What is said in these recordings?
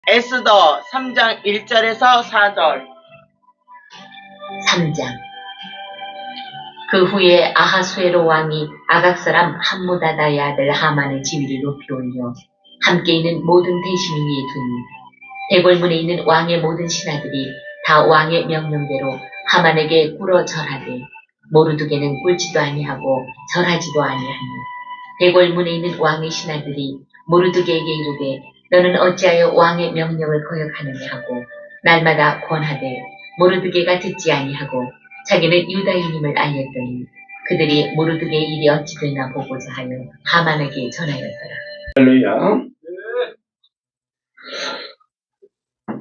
에스더 3장 1절에서 4절. 3장. 그 후에 아하수에로 왕이 아각 사람 함무다다의 아들 하만의 지위를 높이 올려 함께 있는 모든 대신 위에 두니 대궐문에 있는 왕의 모든 신하들이 다 왕의 명령대로 하만에게 꿇어 절하되 모르드게는 꿇지도 아니하고 절하지도 아니하니 대궐문에 있는 왕의 신하들이 모르드게에게 이르되 너는 어찌하여 왕의 명령을 거역하느냐 하고 날마다 권하되 모르드게가 듣지 아니하고 자기는 유다인임을 알렸더니 그들이 모르드게의 일이 어찌 되나 보고자 하여 하만에게 전하였더라. 할렐루야.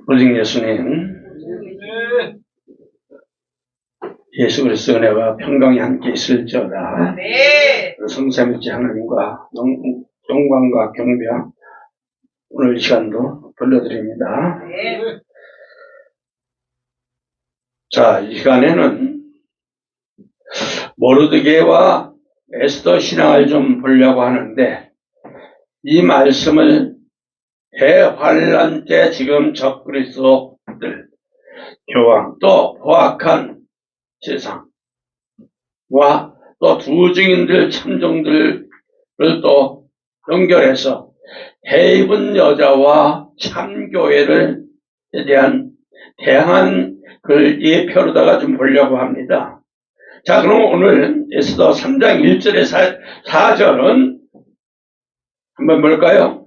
오직 예수님, 예수 그리스도의 은혜와 평강이 함께 있을지어다. 성삼위일체 하나님과 영광과 경배와 오늘 이 시간도 돌려드립니다. 자, 이 시간에는 모르드게와 에스더 신앙을 좀 보려고 하는데, 이 말씀을 대환란 때 지금 적그리스도들, 교황, 또 포악한 세상과 또 두 증인들, 참종들을 또 연결해서 해입은 여자와 참교회를 대한 다양한 그 예표로다가 좀 보려고 합니다. 자, 그럼 오늘 에스더 3장 1절에 4절은 한번 볼까요?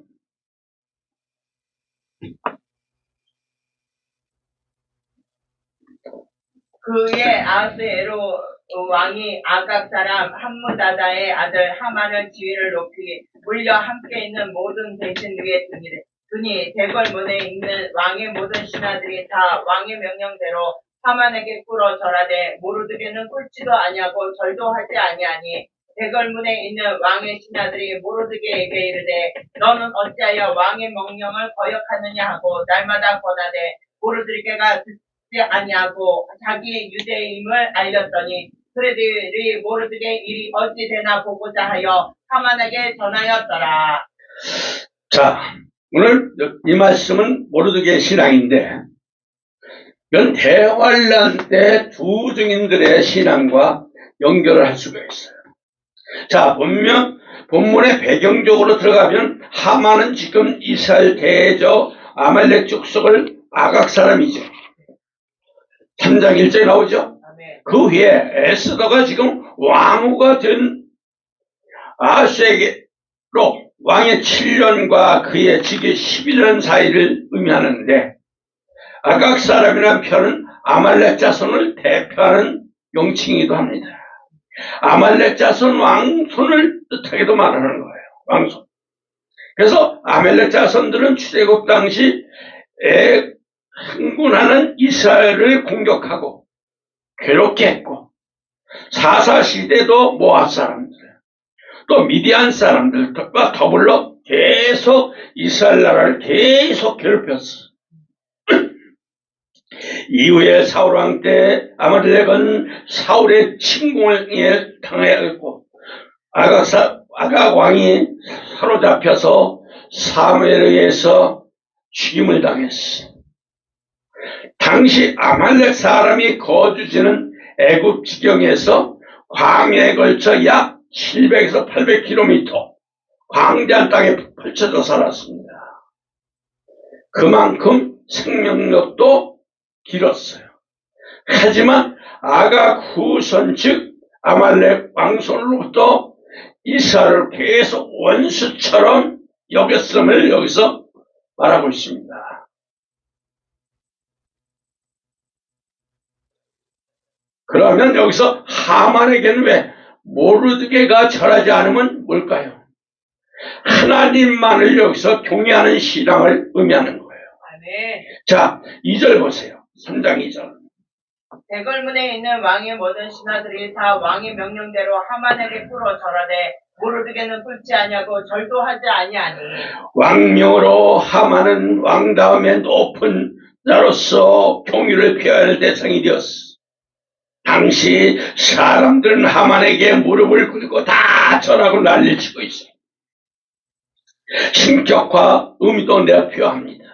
그의 아하수에로 왕이 아각 사람 함무다다의 아들 하만의 지위를 높이 올려 함께 있는 모든 대신 위에 두니 대궐문에 있는 왕의 모든 신하들이 다 왕의 명령대로 하만에게 꿇어 절하되 모르드게는 꿇지도 아니하고 절도 하지 아니하니 대궐문에 있는 왕의 신하들이 모르드게에게 이르되 너는 어찌하여 왕의 명령을 거역하느냐 하고 날마다 권하되 모르드게가 듣지 아니하고 자기의 유대임을 알렸더니 그들이 모르드게 일이 어찌 되나 보고자 하여 하만에게 전하였더라. 자, 오늘 이 말씀은 모르드게 신앙인데, 이건 대환란 때 두 증인들의 신앙과 연결을 할 수가 있어요. 자, 본문의 배경적으로 들어가면 하만은 지금 이스라엘 대저 아말렉 족속을 아각 사람이죠. 3장 1절에 나오죠. 그 후에 에스더가 지금 왕후가 된 아하수에게로 왕의 7년과 그의 즉위 11년 사이를 의미하는데, 아각 사람이라는 표현은 아말렉 자손을 대표하는 명칭이기도 합니다. 아말렉 자손 왕손을 뜻하기도 말하는 거예요. 왕손. 그래서 아말렉 자손들은 출애굽 당시 흥분하는 이스라엘을 공격하고 괴롭게 했고, 사사시대도 모압 사람들, 또 미디안 사람들과 더불어 계속 이스라엘 나라를 계속 괴롭혔어. 이후에 사울왕 때 아말렉은 사울의 침공에 당하였고, 아각 왕이 사로잡혀서 사무엘에 의해서 죽임을 당했어. 당시 아말렉 사람이 거주지는 애굽 지경에서 광야에 걸쳐 약 700에서 800km 광대한 땅에 펼쳐져 살았습니다. 그만큼 생명력도 길었어요. 하지만 아각 후손 즉 아말렉 왕손으로부터 이스라엘을 계속 원수처럼 여겼음을 여기서 말하고 있습니다. 그러면 여기서 하만에게는 왜 모르드게가 절하지 않으면 뭘까요? 하나님만을 여기서 경외하는 신앙을 의미하는 거예요. 아멘. 자, 2절 보세요. 3장 2절. 대궐문에 있는 왕의 모든 신하들이 다 왕의 명령대로 하만에게 꿇어 절하되 모르드게는 꿇지 아니하고 절도 하지 아니하니. 왕명으로 하만은 왕 다음에 높은 자로서 경유를 표해야 할 대상이 되었어. 당시 사람들은 하만에게 무릎을 꿇고 다 절하고 난리치고 있어요. 신격화 의미도 내가 표합니다.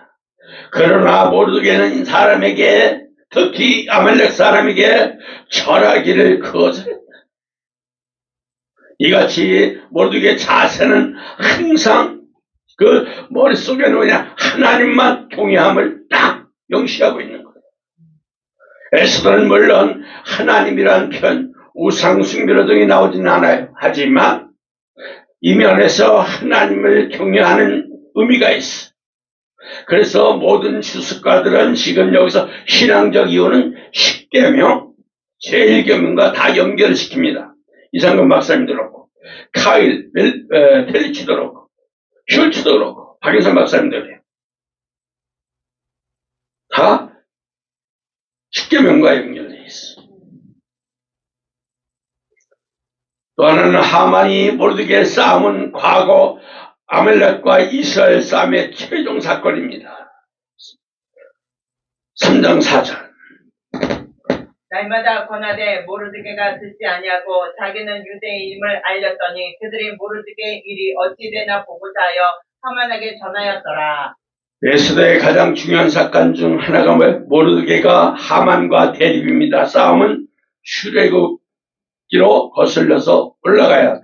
그러나 모르게는 사람에게, 특히 아말렉 사람에게 절하기를 거절했다. 이같이 모르게 자세는 항상 그 머릿속에는 그냥 하나님만 경외함을 딱 명시하고 있는 거예요. 에스더는 물론 하나님이란 편, 우상숭배로 등이 나오지는 않아요. 하지만 이면에서 하나님을 경외하는 의미가 있어. 그래서 모든 주석가들은 지금 여기서 신앙적 이유는 십계명, 제1계명과 다 연결시킵니다. 이상근 박사님도 그렇고, 카일, 펠리치도 그렇고, 슐츠도 그렇고, 박인선 박사님도 그래요. 다 십계명과 연결되어 있어. 또 하나는 하만이 모르드게의 싸움은 과거 아멜렉과 이스라엘 싸움의 최종 사건입니다. 3장 4절. 날마다 권하되 모르드게가 듣지 아니하고 자기는 유대인임을 알렸더니 그들이 모르드게의 일이 어찌되나 보고자 하여 하만에게 전하였더라. 에스더의 가장 중요한 사건 중 하나가 뭐예요? 모르드게가 하만과 대립입니다. 싸움은 출애굽기로 거슬려서 올라가야 돼.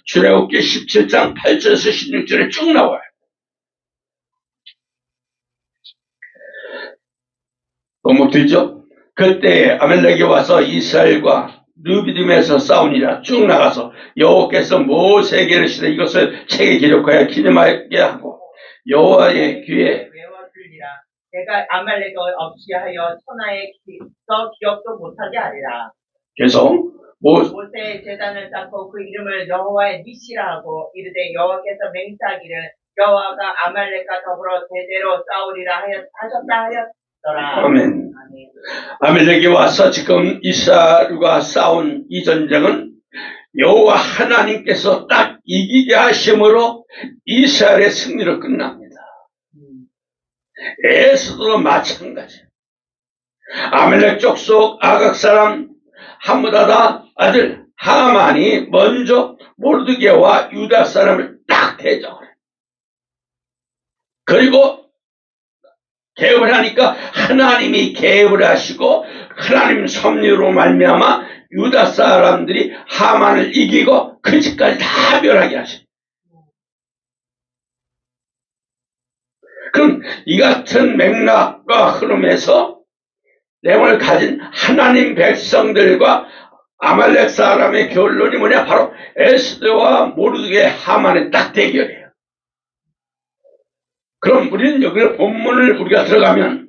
출애굽기 17장 8절에서 16절에 쭉 나와요. 너무 뒤죠? 그때 아멜렉이 와서 이스라엘과 르비딤에서 싸우니라. 쭉 나가서 여호와께서 모세에게 이르시되 이것을 책에 기록하여 기념하게 하고 여호와의 귀에 외워들리라. 내가 아말렉을 없이 하여 천하에 더 기억도 못하게 하리라. 계속 모세의 제단을 쌓고 그 이름을 여호와의 니시라 하고 이르되 여호와께서 맹세하기를 여호와가 아말렉과 더불어 대대로 싸우리라 하셨다 하였더라. 아멘. 아멜렉이 와서 지금 이스라엘과 싸운 이 전쟁은 여호와 하나님께서 딱 이기게 하심으로 이스라엘의 승리로 끝납니다. 에스더도 마찬가지. 아멜렉 족속 아각 사람 함므다다 아들 하만이 먼저 모르드게와 유다 사람을 딱 대적을 해요. 그리고 개업을 하니까 하나님이 개업을 하시고 하나님 섭리로 말미암아 유다 사람들이 하만을 이기고 그 집까지 다 멸하게 하셔요. 그럼 이 같은 맥락과 흐름에서 내용을 가진 하나님 백성들과 아말렉 사람의 결론이 뭐냐? 바로 에스더와 모르드게 하만의 딱 대결이에요. 그럼 우리는 여기 본문을 우리가 들어가면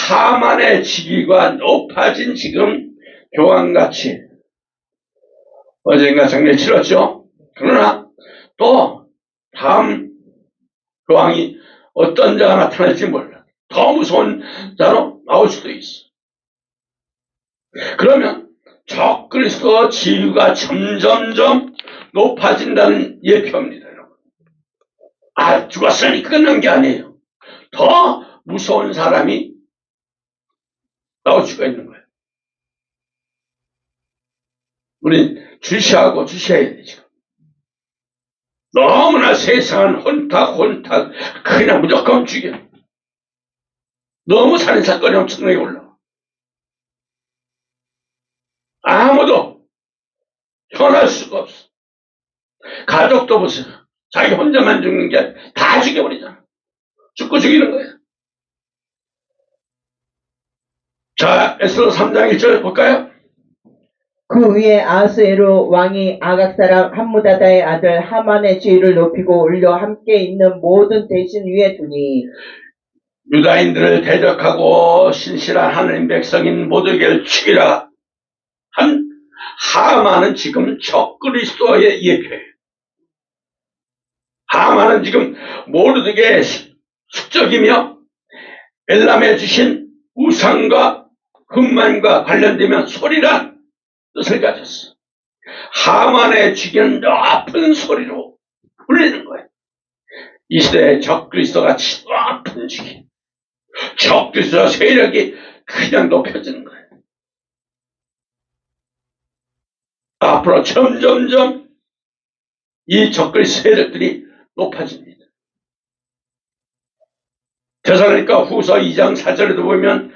하만의 직위가 높아진 지금 교황같이 어젠가 장례 치렀죠. 그러나 또 다음 교황이 어떤 자가 나타날지 몰라. 더 무서운 자로 나올 수도 있어. 그러면 적그리스도 지위가 점점점 높아진다는 예표입니다. 여러분. 죽었으니 끝난 게 아니에요. 더 무서운 사람이 나올 수가 있는 거예요. 우린 주시하고 주셔야 되죠. 너무나 세상은 혼탁 그냥 무조건 죽여. 너무 살인사건이 엄청나게 올라. 아무도 편할 수가 없어. 가족도 보세요. 자기 혼자만 죽는 게 아니라 다 죽여버리잖아. 죽고 죽이는 거야. 자, 에스더 3장 1절 볼까요? 그 위에 아하스에로 왕이 아각 사람 함무다다의 아들 하만의 지위를 높이고 올려 함께 있는 모든 대신 위에 두니 유다인들을 대적하고 신실한 하나님 백성인 모두에게 죽이라 한 하만은 지금 적그리스도의 예표예요. 하만은 지금 모르드게의 숙적이며 엘람에 주신 우상과 흠만과 관련되면 소리란 뜻을 가졌어. 하만의 죽이는 높은 소리로 울리는 거예요. 이 시대에 적그리스도같이 높은 죽이, 적그리스도 세력이 그냥 높여지는 거예요. 앞으로 점점점 이 적그리스도 세력들이 높아집니다. 데살로니가 후서 2장 4절에도 보면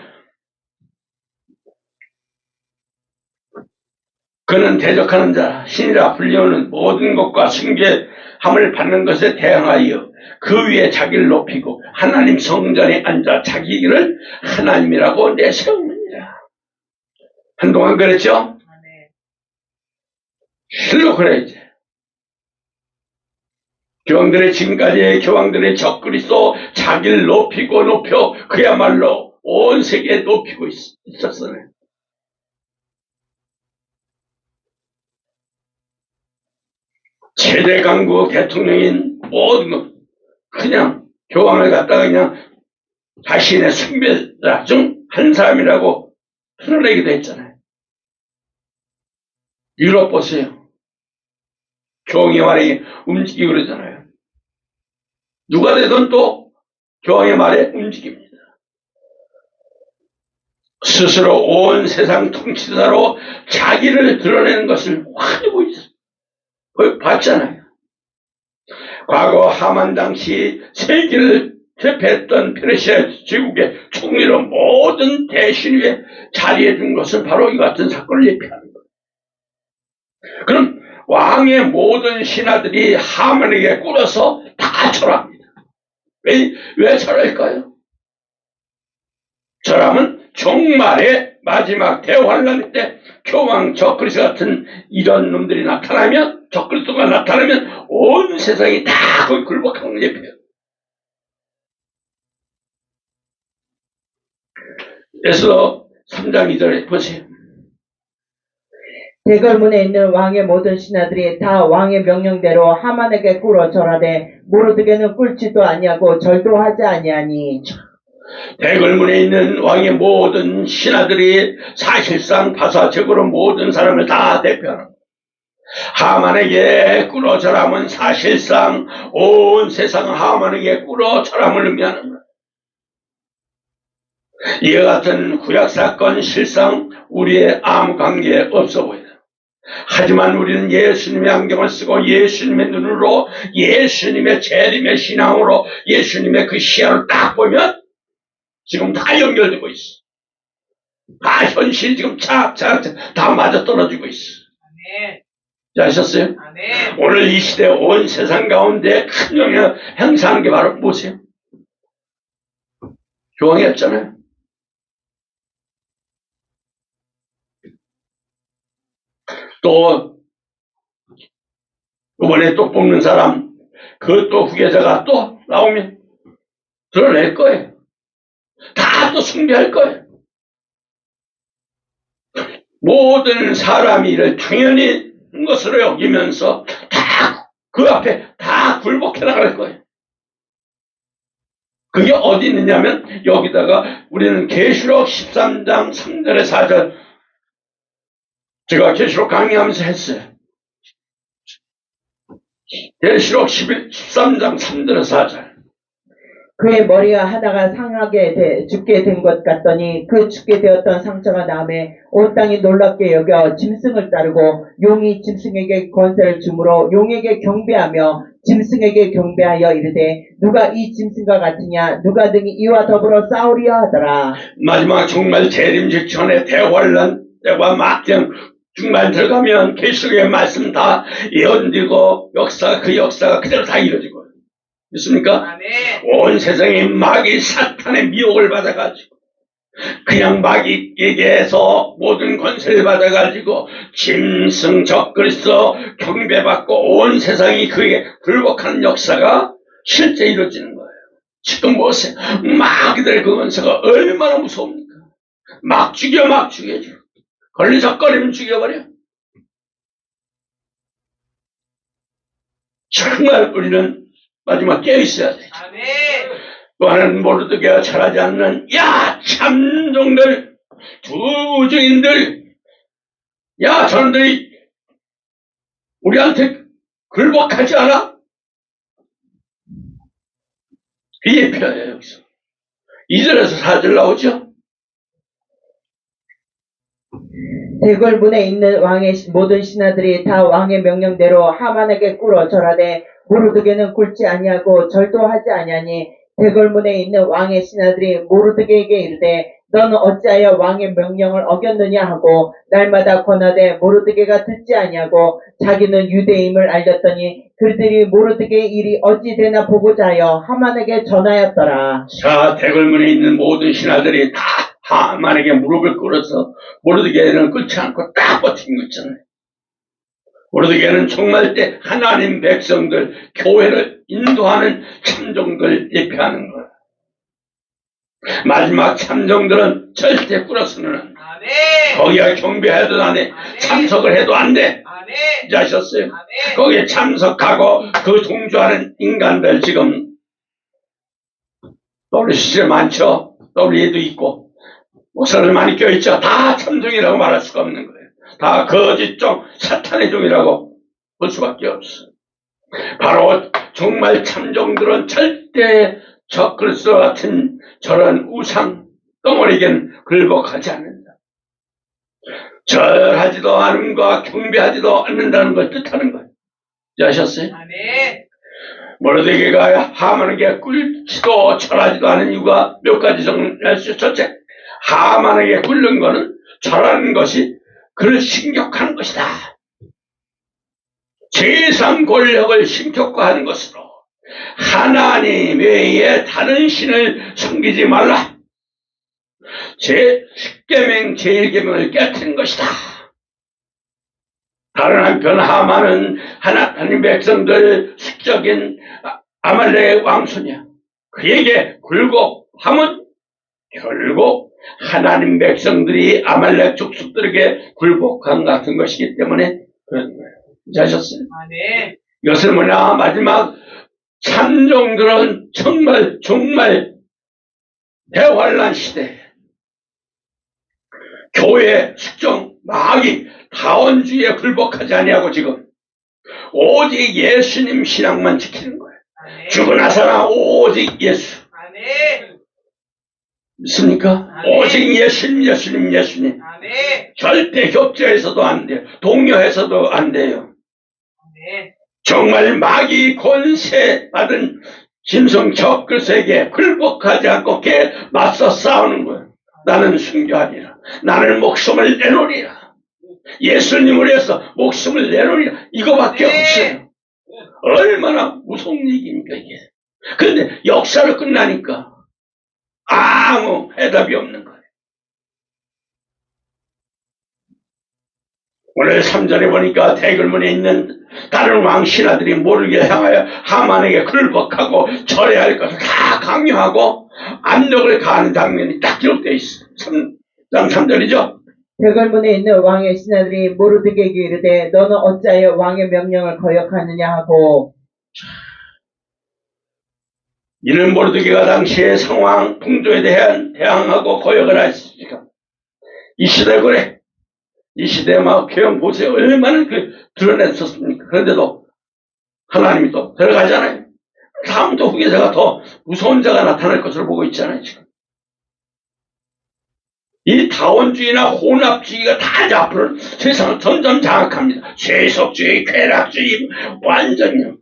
그는 대적하는 자, 신이라 불리우는 모든 것과 숭배함을 받는 것에 대항하여 그 위에 자기를 높이고 하나님 성전에 앉아 자기 길을 하나님이라고 내세우느니라. 한동안 그랬죠? 아멘. 실로 그래 이제. 교황들의 지금까지의 교황들의 적그리스도 자기를 높이고 높여 그야말로 온 세계에 높이고 있었어요. 최대 강국 대통령인 모든 것 그냥 교황을 갖다가 그냥 자신의 숭배자 중 한 사람이라고 드러내기도 했잖아요. 유럽 보세요. 교황의 말에 움직이고 그러잖아요. 누가 되든 또 교황의 말에 움직입니다. 스스로 온 세상 통치자로 자기를 드러내는 것을 많이 봤잖아요. 과거 하만 당시 세계를 제패했던 페르시아 제국의 총리로 모든 대신 위에 자리해 준 것은 바로 이 같은 사건을 예표하는 거예요. 그럼 왕의 모든 신하들이 하만에게 꿇어서 다 절합니다. 왜 절할까요? 절하면 종말의 마지막 대환란 때 교황 적그리스도 같은 이런 놈들이 나타나면, 적그리스도가 나타나면 온 세상이 다 거기 굴복하는 예표예요. 그래서 3장 2절에 보세요. 대궐문에 있는 왕의 모든 신하들이 다 왕의 명령대로 하만에게 꿇어 절하되 모르드게는 꿇지도 아니하고 절도 하지 아니하니. 대궐문에 있는 왕의 모든 신하들이 사실상 바사적으로 모든 사람을 다 대표하는 하만에게 꿇어 절함은 사실상 온 세상 하만에게 꿇어 절함을 의미하는 거예요. 이와 같은 구약사건 실상 우리의 아무 관계 없어 보여요. 하지만 우리는 예수님의 안경을 쓰고 예수님의 눈으로 예수님의 재림의 신앙으로 예수님의 그 시야를 딱 보면 지금 다 연결되고 있어. 다 현실이 지금 착착 다 맞아떨어지고 있어. 아멘. 아셨어요? 아멘. 오늘 이 시대 온 세상 가운데 큰 영향을 행사하는 게 바로 무엇이에요? 교황이었잖아요. 또 이번에 또 뽑는 사람 그 또 후계자가 또 나오면 드러낼 거예요. 다 또 숭배할 거예요. 모든 사람이 이를 당연히 것으로 여기면서 다 그 앞에 다 굴복해 나갈 거예요. 그게 어디 있느냐면 여기다가 우리는 계시록 13장 3절에 4절 제가 계시록 강의하면서 했어요. 계시록 13장 3절에 4절 그의 머리가 하나가 상하게 죽게 된 것 같더니 그 죽게 되었던 상처가 남에 온 땅이 놀랍게 여겨 짐승을 따르고 용이 짐승에게 권세를 주므로 용에게 경배하며 짐승에게 경배하여 이르되 누가 이 짐승과 같으냐 누가 등이 이와 더불어 싸우리야 하더라. 마지막 정말 재림 직전에 대환란 때와 막경 정말 들어가면 계시록의 말씀 다 예언되고 그 역사가 그대로 다 이루어지고 있습니까? 아멘. 온 세상이 마귀 사탄의 미혹을 받아가지고 그냥 마귀에게서 모든 권세를 받아가지고 짐승 적그리스도 경배받고 온 세상이 그에게 굴복하는 역사가 실제 이루어지는 거예요. 지금 보세요. 마귀들의 그 권세가 얼마나 무서웁니까? 막 죽여줘. 걸리적거리면 죽여버려. 정말 우리는 마지막 깨어있어야 돼. 아멘. 또 하나는 모르드게가 절하지 않는 야 참종들 주주인들 야 저놈들이 우리한테 굴복하지 않아? 그 예표예요. 여기서 2절에서 4절 나오죠. 대궐문에 있는 왕의 모든 신하들이 다 왕의 명령대로 하만에게 꿇어 절하되 모르드게는 꿇지 아니하고 절도 하지 아니하니 대궐문에 있는 왕의 신하들이 모르드게에게 이르되 너는 어찌하여 왕의 명령을 어겼느냐 하고 날마다 권하되 모르드게가 듣지 아니하고 자기는 유대임을 알렸더니 그들이 모르드게의 일이 어찌 되나 보고자 하여 하만에게 전하였더라. 자, 대궐문에 있는 모든 신하들이 다 하만에게 무릎을 꿇어서 모르드게는 끊지 않고 딱 버틴 거 있잖아요. 모르드게는 종말 때 하나님 백성들, 교회를 인도하는 참종들 예표하는 거예요. 마지막 참종들은 절대 꿇어서는 안 돼. 아멘. 거기에 경배해도 안 돼. 참석을 해도 안 돼. 아멘. 이제 아셨어요? 아멘. 거기에 참석하고 그 동조하는 인간들 지금 WCC 많죠? WE도 있고 목사들 많이 껴있죠? 다 참종이라고 말할 수가 없는 거예요. 다 거짓 종, 사탄의 종이라고 볼 수밖에 없어. 바로 정말 참종들은 절대 저 그리스도 같은 저런 우상 덩어리에게는 굴복하지 않는다. 절하지도 않음과 경배하지도 않는다는 걸 뜻하는 거예요. 이제 아셨어요? 아멘. 모르드게가 하만에게 꿇지도 절하지도 않은 이유가 몇 가지 정리할 수 있어요. 첫째, 하만에게 꿇는 것은 절하는 것이 그를 신격하는 것이다. 세상 권력을 신격화하는 것으로 하나님 외에 다른 신을 섬기지 말라. 제10계명 제1계명을 깨뜨린 것이다. 다른 한편 하만은 하나님 백성들 숙적인 아말렉의 왕손이야. 그에게 굴복하면 결국 하나님 백성들이 아말렉 족속들에게 굴복한 같은 것이기 때문에 그런 거예요. 이제 아셨어요? 아멘. 이것은 뭐냐? 마지막 참종들은 정말 대환란 시대 교회 숙종 마귀 다원주의에 굴복하지 아니하고 지금 오직 예수님 신앙만 지키는 거예요. 아멘. 죽으나 사나 오직 예수. 아멘. 믿습니까? 아멘. 오직 예수님. 아멘. 절대 협조해서도 안 돼요. 동요해서도 안 돼요. 아멘. 정말 마귀 권세 받은 짐승 적그리스에게 굴복하지 않고 맞서 싸우는 거예요. 나는 순교하리라. 나는 목숨을 내놓으리라. 예수님을 위해서 목숨을 내놓으리라. 이거밖에 없어요. 얼마나 무서운 얘기입니까 이게. 그런데 역사로 끝나니까 아무 해답이 없는 거예요. 오늘 3절에 보니까 대궐문에 있는 다른 왕 신하들이 모르게 향하여 하만에게 굴복하고 절해야 할 것을 다 강요하고 압력을 가하는 장면이 딱 기록되어 있어요. 3장 3절이죠. 대궐문에 있는 왕의 신하들이 모르드게에게 이르되 너는 어찌하여 왕의 명령을 거역하느냐 하고 이는 모르드게가 당시의 상황 풍조에 대항하고 거역을 했으니까 이 시대 그래. 이 시대에 막 교양 보세요. 얼마나 드러냈었습니까? 그런데도 하나님이 또 들어가잖아요. 다음부터 후계자가 더 무서운 자가 나타날 것으로 보고 있잖아요, 지금. 이 다원주의나 혼합주의가 다 이제 앞으로 세상을 점점 장악합니다. 세속주의, 쾌락주의, 완전히.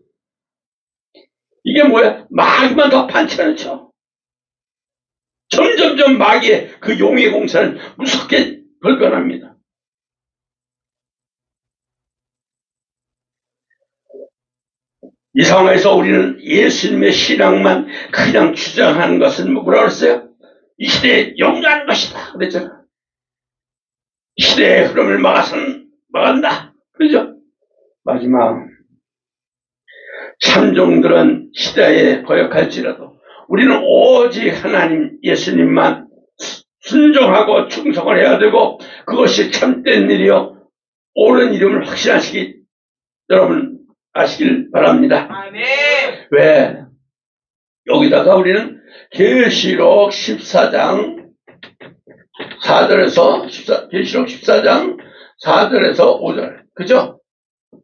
이게 뭐야? 마귀만 더 판치는 쳐. 점점점 마귀의 그 용의 공사는 무섭게 벌거납니다. 이 상황에서 우리는 예수님의 신앙만 그냥 주장하는 것은 뭐라 그랬어요? 이 시대에 용서하는 것이다. 그랬잖아. 이 시대의 흐름을 막아서는 막았다. 그죠? 마지막. 참종들은 시대에 거역할지라도 우리는 오직 하나님 예수님만 순종하고 충성을 해야 되고 그것이 참된 일이요. 옳은 이름을 확신하시기 여러분 아시길 바랍니다. 아멘. 왜? 여기다가 우리는 계시록 14장 4절에서 계시록 14장 4절에서 5절. 그죠?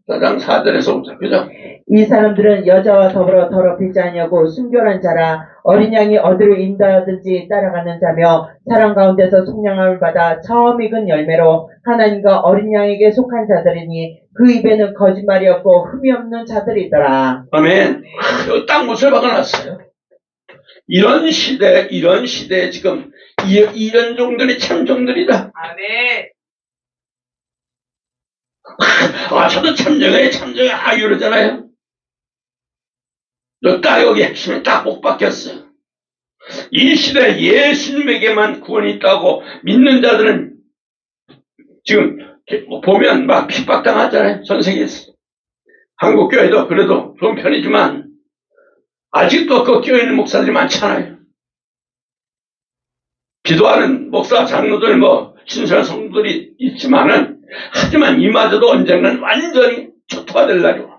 14장 4절에서 5절. 그죠? 이 사람들은 여자와 더불어 더럽히지 아니하고 순결한 자라 어린 양이 어디로 인도하든지 따라가는 자며 사람 가운데서 속량함을 받아 처음 익은 열매로 하나님과 어린 양에게 속한 자들이니 그 입에는 거짓말이 없고 흠이 없는 자들이더라. 아멘. 딱 못을 박아놨어요. 이런 시대에 지금 이런 종들이 참종들이다. 아멘. 저도 참정해 이러잖아요. 너 딱 여기 핵심에 딱 못 박혔어. 이 시대에 예수님에게만 구원이 있다고 믿는 자들은 지금 보면 막 핍박당하잖아요. 전 세계에서. 한국 교회도 그래도 좋은 편이지만 아직도 그 교회 있는 목사들이 많잖아요. 기도하는 목사, 장로들, 신선한 성도들이 있지만은, 하지만 이마저도 언젠가는 완전히 초토화될 날이 와.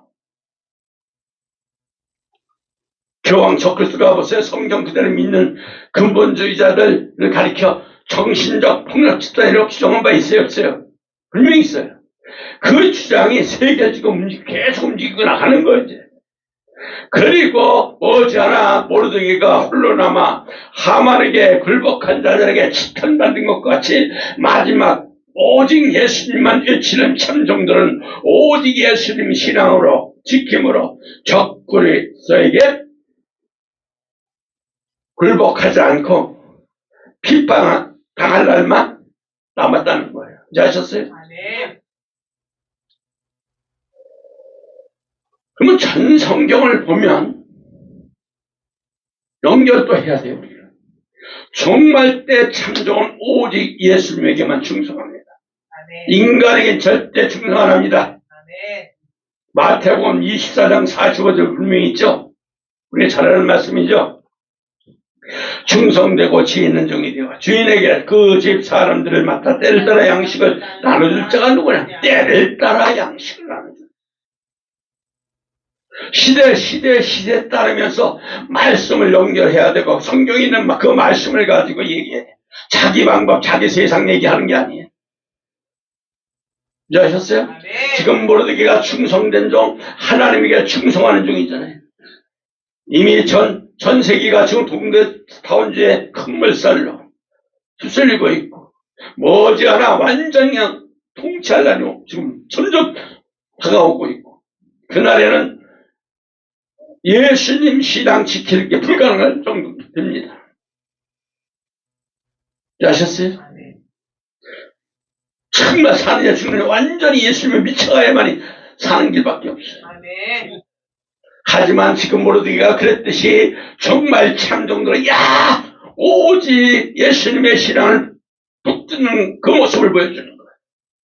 교황 저크리스가 보세요. 성경 그대로 믿는 근본주의자들을 가리켜 정신적 폭력 집단이라고 규정한 바 있어요, 없어요? 분명히 있어요. 그 주장이 세계적으로 계속 움직이고 나가는 거지. 그리고 머지않아 모르드게가 홀로 남아 하만에게 굴복한 자들에게 치탄받은 것 같이 마지막 오직 예수님만 외치는 참종들은 오직 예수님 신앙으로 지킴으로 적그리스도에게 굴복하지 않고 핍박 당할 날만 남았다는 거예요. 이제 아셨어요? 아멘. 그러면 전 성경을 보면 연결도 해야 돼요. 우리가. 종말 때 참종은 오직 예수님에게만 충성합니다. 아멘. 인간에겐 절대 충성 안 합니다. 아멘. 마태복음 24장 45절 분명히 있죠. 우리 잘 아는 말씀이죠. 충성되고 지혜 있는 종이 되어 주인에게 그 집 사람들을 맡아 때를 따라 양식을 나눠줄 자가 누구냐? 때를 따라 양식을 나눠줄. 시대 따르면서 말씀을 연결해야 되고 성경에 있는 그 말씀을 가지고 얘기해. 자기 방법, 자기 세상 얘기하는 게 아니에요. 이제 아셨어요? 아멘. 지금 모르드게가 충성된 종, 하나님에게 충성하는 종이잖아요. 이미 전 세계가 지금 동대 타운주의 큰 물살로 휩쓸리고 있고, 머지않아 완전히 통치하려고 지금 점점 다가오고 있고, 그날에는 예수님 신앙 지킬 게 불가능할 정도 됩니다. 아셨어요? 정말 사느냐 죽느냐 완전히 예수님을 미쳐가야만이 사는 길밖에 없어요. 아멘. 하지만 지금 모르드게가 그랬듯이 정말 참종들은 오직 예수님의 신앙을 붙드는 그 모습을 보여주는 거예요.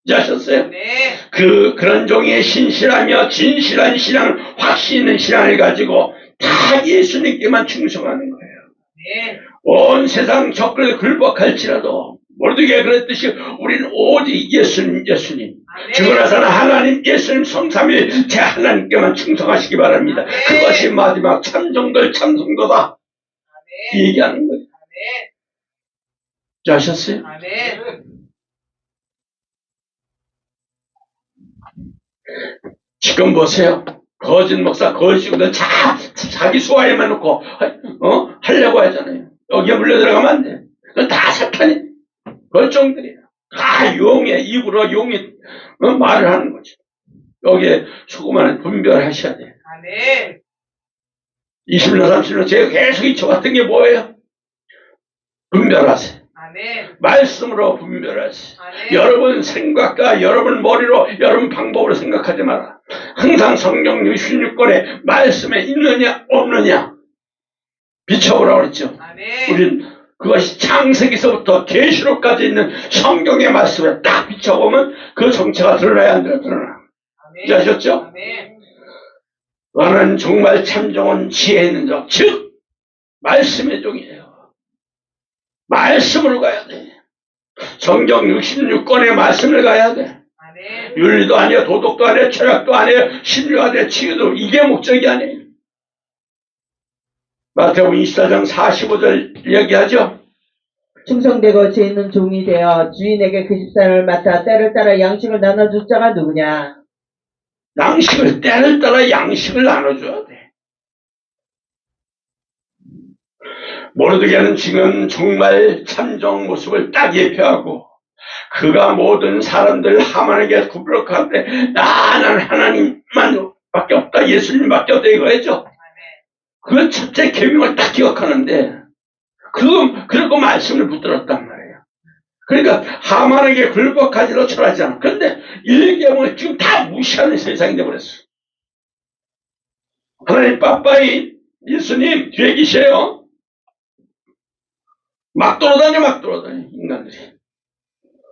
이제 아셨어요? 네. 그런 종의 신실하며 진실한 신앙, 확신 있는 신앙을 가지고 다 예수님께만 충성하는 거예요. 네. 온 세상 적그리스도에 굴복할지라도 모르드게가 그랬듯이 우리는 오직 예수님 아멘. 죽고 나서는 하나님 예수님 성삼위 제 하나님께만 충성하시기 바랍니다. 아멘. 그것이 마지막 참종들 참성도다. 아멘. 얘기하는 거예요. 아멘. 아셨어요? 아멘. 지금 보세요. 거짓 목사, 거짓이거든. 자기 수하에만 놓고, 하려고 하잖아요. 여기에 물려 들어가면 안 돼. 그건 다 사탄이, 벌종들이에요. 다 입으로 용의, 말을 하는 거죠. 여기에 수고만 분별하셔야 돼요. 아멘. 20년, 30년 제가 계속 잊혀왔던 게 뭐예요? 분별하세요. 아멘. 말씀으로 분별하세요. 아멘. 여러분 생각과 여러분 머리로 여러분 방법으로 생각하지 마라. 항상 성경 66권에 말씀에 있느냐 없느냐 비춰보라고 그랬죠. 아멘. 우린 그것이 창세기서부터 계시록까지 있는 성경의 말씀에 딱 비춰보면 그 정체가 드러나야 안 드러나. 아멘. 이제 아셨죠? 아멘. 너는 정말 참종은 지혜 있는 종, 즉 말씀의 종이에요. 말씀으로 가야 돼. 성경 66권의 말씀을 가야 돼. 아멘. 윤리도 아니에요. 도덕도 아니에요. 철학도 아니에요. 심리도 아니에요. 치유도 이게 목적이 아니에요. 마태복음 24장 45절 얘기하죠. 충성되고 죄 있는 종이 되어 주인에게 그 집사람을 맡아 때를 따라 양식을 나눠줄 자가 누구냐? 때를 따라 양식을 나눠줘야 돼. 모르드게는 지금 정말 참종 모습을 딱 예표하고 그가 모든 사람들 하만에게 굴복하는데 나는 하나님만 밖에 없다. 예수님밖에 없다 이거였죠. 그 첫째 계명을 딱 기억하는데 그러고 말씀을 붙들었단 말이에요. 그러니까 하만에게 굴복하지도 철하지 않아. 그런데 1계명을 지금 다 무시하는 세상이 돼버렸어. 하나님 빠빠이 예수님 뒤에 계세요. 막 돌아다녀 인간들이.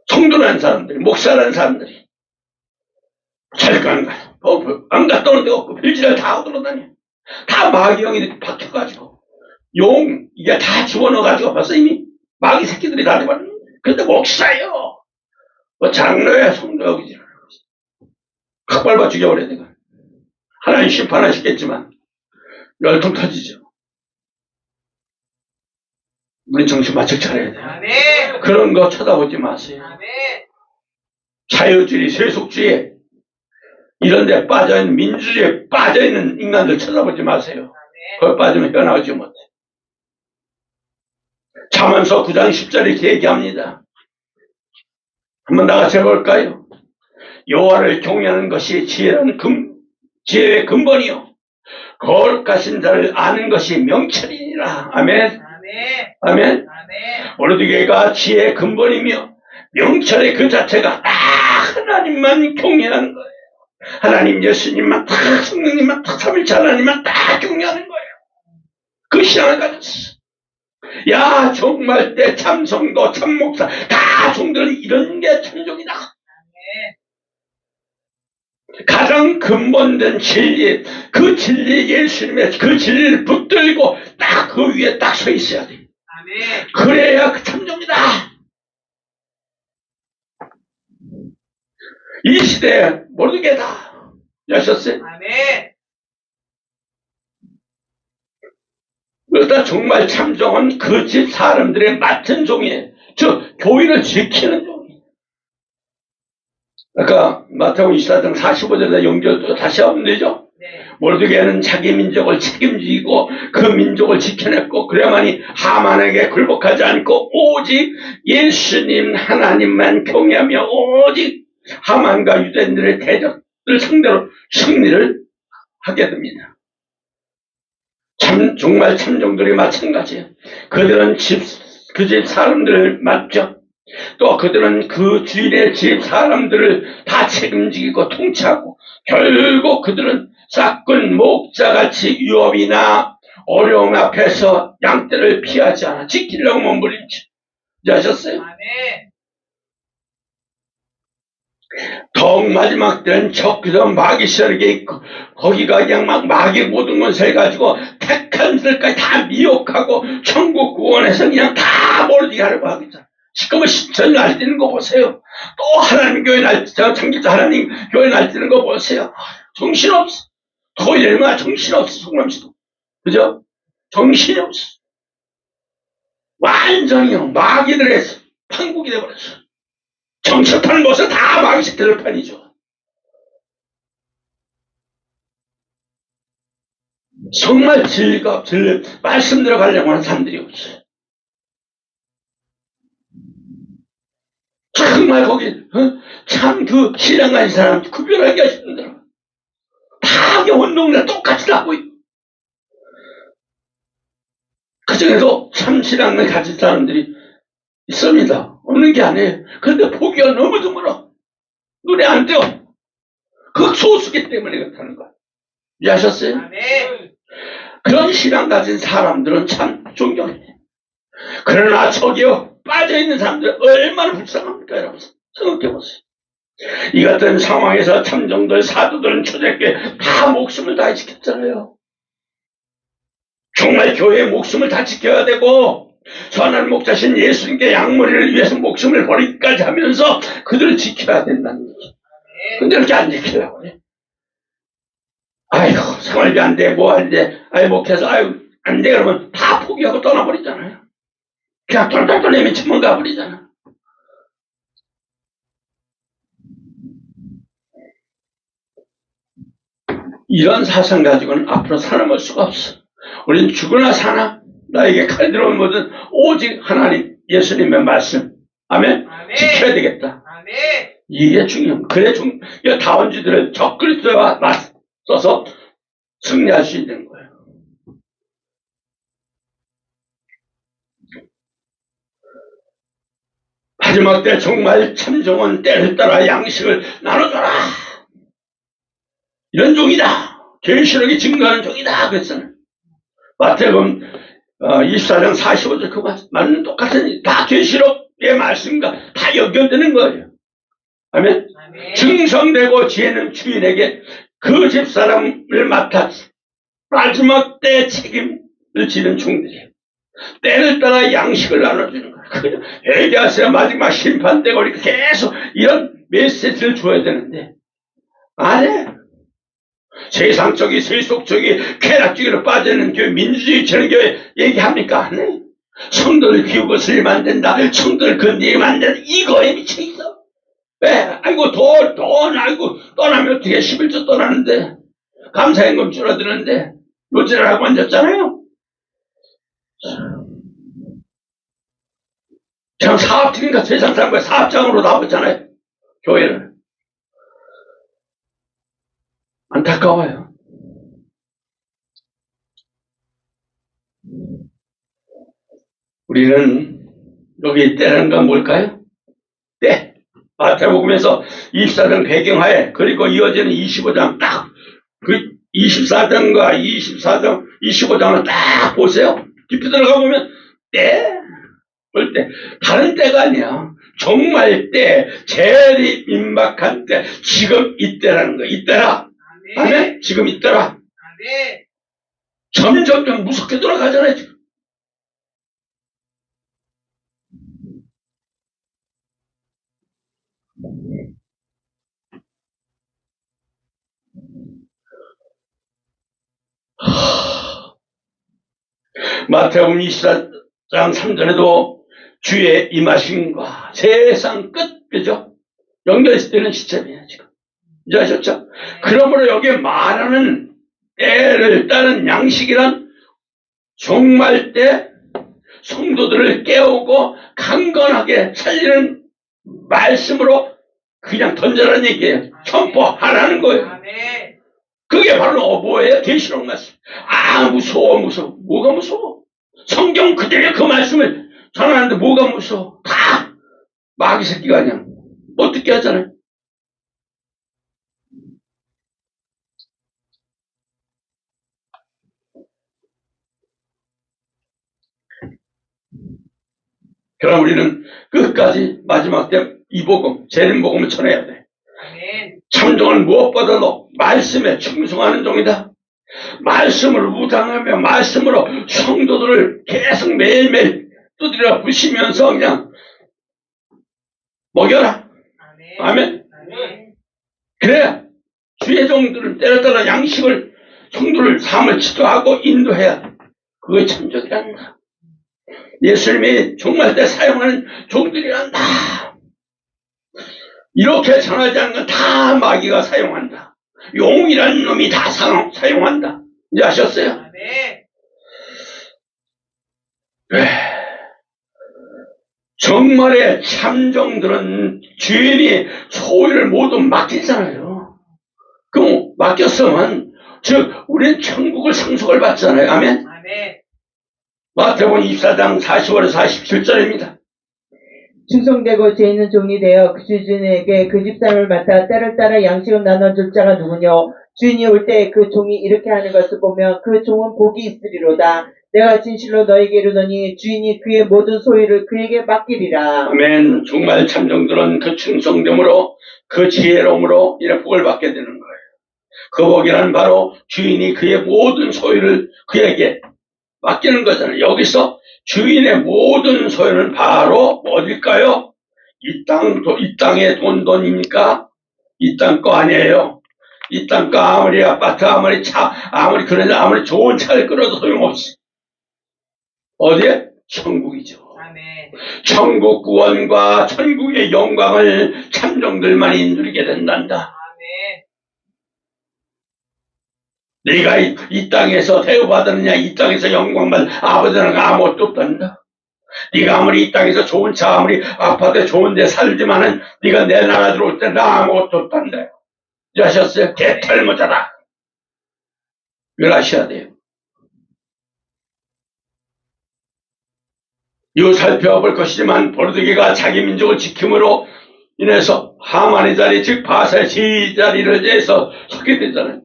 성도라는 사람들이, 목사라는 사람들이. 잘가 안 갔다 오는 데가 없고 빌지를 다 하고 돌아다녀. 다 마귀형이 박혀가지고 이게 다 집어넣어가지고 벌써 이미 마귀 새끼들이 다 돼버렸는데. 근데 목사요 장로야 성도야 그지. 확 밟아 죽여버려야 되고. 하나님 심판하시겠지만 열통 터지죠. 우리 정신 바짝 차려야 돼요. 아멘. 그런 거 쳐다보지 마세요. 아멘. 자유주의, 세속주의 이런 데 빠져있는 민주주의에 빠져있는 인간들 쳐다보지 마세요. 거기 빠지면 떠나오지 못해. 잠언서 9장 10절에 이렇게 얘기합니다. 한번 나같이 해볼까요? 여호와를 경외하는 것이 지혜의 근본이요 거룩하신 자를 아는 것이 명철이니라. 아멘. 아멘. 아멘. 아멘. 모르드게가 지혜의 근본이며 명철의 그 자체가 딱 하나님만 경외하는 거예요. 하나님 예수님만 딱 성령님만 딱 삼일체 하나님만 딱 경외하는 거예요. 그 신앙을 가졌어. 야 정말 때 참성도 참목사 다 종들은 이런 게 천종이다. 가장 근본된 진리, 그 진리 예수님의 그 진리를 붙들고 딱 그 위에 딱 서 있어야 돼. 아멘. 그래야 그 참종이다. 이 시대에 모르게다. 여셨어요? 아멘. 그러다 정말 참종은 그 집 사람들의 맡은 종이에요. 교회를 지키는 종이에요. 아까 마태복음 24장 45절에 연결도 다시 하면 되죠? 네. 모르드게는 자기 민족을 책임지고 그 민족을 지켜냈고 그래야만이 하만에게 굴복하지 않고 오직 예수님 하나님만 경외하며 오직 하만과 유대인들의 대적들 상대로 승리를 하게 됩니다. 정말 참종들이 마찬가지예요. 그들은 그 집 사람들을 맡죠. 또 그들은 그 주인의 집 사람들을 다 책임지고 통치하고 결국 그들은 싹군 목자같이 위협이나 어려움 앞에서 양떼를 피하지 않아 지키려고 몸부림치. 이제 아셨어요? 아멘. 더욱 마지막 때는 그저 마귀 시절에 있고 거기가 그냥 막 마귀 모든 것을 해가지고 택한 들까지 다 미혹하고 천국 구원에서 그냥 다 몰리게 하려고 하겠잖아. 지금은 신천 날뛰는 거 보세요. 또 하나님 교회 창기자 하나님 교회 날뛰는 거 보세요. 정신없어. 더 얼마나 정신없어 송남씨도. 그죠? 정신이 없어. 완전히요 마귀들의 판국이 돼버렸어. 정치하는 것은 다 마귀새끼들 편이죠. 정말 진리가 말씀대로 가려고 하는 사람들이 없어요. 정말 거기 참 그 신앙 가진 사람 구별하게 하시는데 다 운동이랑 똑같이 하고 있고 그 중에도 참 신앙을 가진 사람들이 있습니다. 없는 게 아니에요. 그런데 보기가 너무 드물어. 눈에 안 띄어. 그 소수기 때문에 그렇다는 거야. 이해하셨어요? 아멘. 그런 신앙 가진 사람들은 참 존경해. 그러나 저기요 빠져있는 사람들 얼마나 불쌍합니까 여러분. 생각해보세요. 이 같은 상황에서 참정들 사도들은 초대교회 다 목숨을 다 지켰잖아요. 정말 교회의 목숨을 다 지켜야 되고 선한 목자신 예수님께 양머리를 위해서 목숨을 버리기까지 하면서 그들을 지켜야 된다는 거죠. 근데 이렇게 안 지키려고 해. 아이고 생활비 안 돼, 뭐 안 돼, 목해서 안 돼 그러면 다 포기하고 떠나버리잖아요. 그냥 똘똘똘 내미치면 가버리잖아. 이런 사상 가지고는 앞으로 살아볼 수가 없어. 우리는 죽으나 사나 나에게 칼 들어오는 뭐든 오직 하나님 예수님의 말씀 아멘? 아멘. 지켜야 되겠다. 아멘. 이게 중요합니다. 그래 다원주들을 적그리스도와 맞서서 승리할 수 있는 거예요. 마지막 때 정말 참정은 때를 따라 양식을 나눠줘라. 이런 종이다. 계시록이 증거하는 종이다. 그랬잖아요. 마태복음 24장 45절 그 말은 똑같은 다 계시록의 말씀과 다 연결되는 거예요. 아멘. 증성되고 지혜는 주인에게 그 집사람을 맡아 마지막 때 책임을 지는 종들이에요. 때를 따라 양식을 나눠주는 거예요. 회개하세요. 마지막 심판 때가 우리 계속 이런 메시지를 줘야 되는데 안 해. 세상적이 세속적이 쾌락주의로 빠지는 교회 민주주의처럼 교회 얘기합니까? 안 해. 성도를 키우고 슬리면 안 된다. 성도를 건드리면 안 된다. 이거에 미쳐있어. 왜? 아이고 돈 아이고 떠나면 어떻게 11조 떠나는데 감사연금 줄어드는데 요지를 하고 앉았잖아요. 그냥 사업팀인가 세상 사람과 사업장으로 나왔잖아요. 교회를. 안타까워요. 우리는 여기 때라는 건 뭘까요? 때. 마태복음에서 24장 배경하에 그리고 이어지는 25장 딱 그 24장과 24장 25장을 딱 보세요. 깊이 들어가 보면 때. 볼 때. 다른 때가 아니야. 정말 때. 제일 임박한 때. 지금 이때라는 거야. 이때라. 아멘? 지금 이때라. 아멘. 점점 무섭게 돌아가잖아요. 지금. 마태복음 24장 3절에도 주의 임하심과 세상 끝, 그죠? 연결되는 시점이에요, 지금. 이제 아셨죠? 그러므로 여기에 말하는 때를 따른 양식이란 종말 때 성도들을 깨우고 강건하게 살리는 말씀으로 그냥 던져라는 얘기예요. 선포하라는 거예요. 그게 바로 뭐예요? 계시록 말씀. 무서워. 뭐가 무서워? 성경 그대로 그 말씀을 전하는데 뭐가 무서워? 다 마귀 새끼가 아니야. 어떻게 하잖아요. 그럼 우리는 끝까지 마지막 때 이 복음, 재림 복음을 전해야 돼. 참종은 무엇보다도 말씀에 충성하는 종이다. 말씀을 무장하며 말씀으로 성도들을 계속 매일매일 두드려 부시면서 그냥 먹여라. 아멘. 그래야 주의 종들을 때려 따라 양식을 성도를 삶을 지도하고 인도해야 돼. 그게 참족이란다. 예수님이 종말 때 사용하는 종들이란다. 이렇게 전하지 않는 건 다 마귀가 사용한다. 용이라는 놈이 다 사용한다. 이제 아셨어요? 네. 정말의 참종들은 주인이 소유를 모두 맡기잖아요. 그럼 맡겼으면 즉 우리는 천국을 상속을 받잖아요. 아멘. 마태복음 24장 45에서 47절입니다. 충성되고 죄 있는 종이 되어 그 주인에게 그 집사람을 맡아 때를 따라 양식을 나눠줄 자가 누구뇨? 주인이 올 때 그 종이 이렇게 하는 것을 보면 그 종은 복이 있으리로다. 내가 진실로 너에게 이르노니 주인이 그의 모든 소유를 그에게 맡기리라. 아멘. 정말 참종들은 그 충성됨으로 그 지혜로움으로 이런 복을 받게 되는 거예요. 그 복이란 바로 주인이 그의 모든 소유를 그에게 맡기는 거잖아요. 여기서 주인의 모든 소유는 바로 어딜까요? 이 땅의 돈입니까? 이 땅 거 아니에요. 이 땅 거 아무리 아파트, 아무리 차, 아무리 좋은 차를 끌어도 소용없이. 어디에? 천국이죠. 아멘. 천국 구원과 천국의 영광을 참종들만이 누리게 된단다. 네가 이 땅에서 대우받느냐, 이 땅에서 영광만 아버지는 아무것도 없단다. 네가 아무리 이 땅에서 좋은 차, 아무리 아파트 좋은 데 살지만은 네가 내 나라 들어올 때 나 아무것도 없단다. 이제 아셨어요? 개털모자다. 이걸 아셔야 돼요. 이후 살펴볼 것이지만 모르드게가 자기 민족을 지킴으로 인해서 하만의 자리 즉 바사의 제자리를 해서 서게 되잖아요.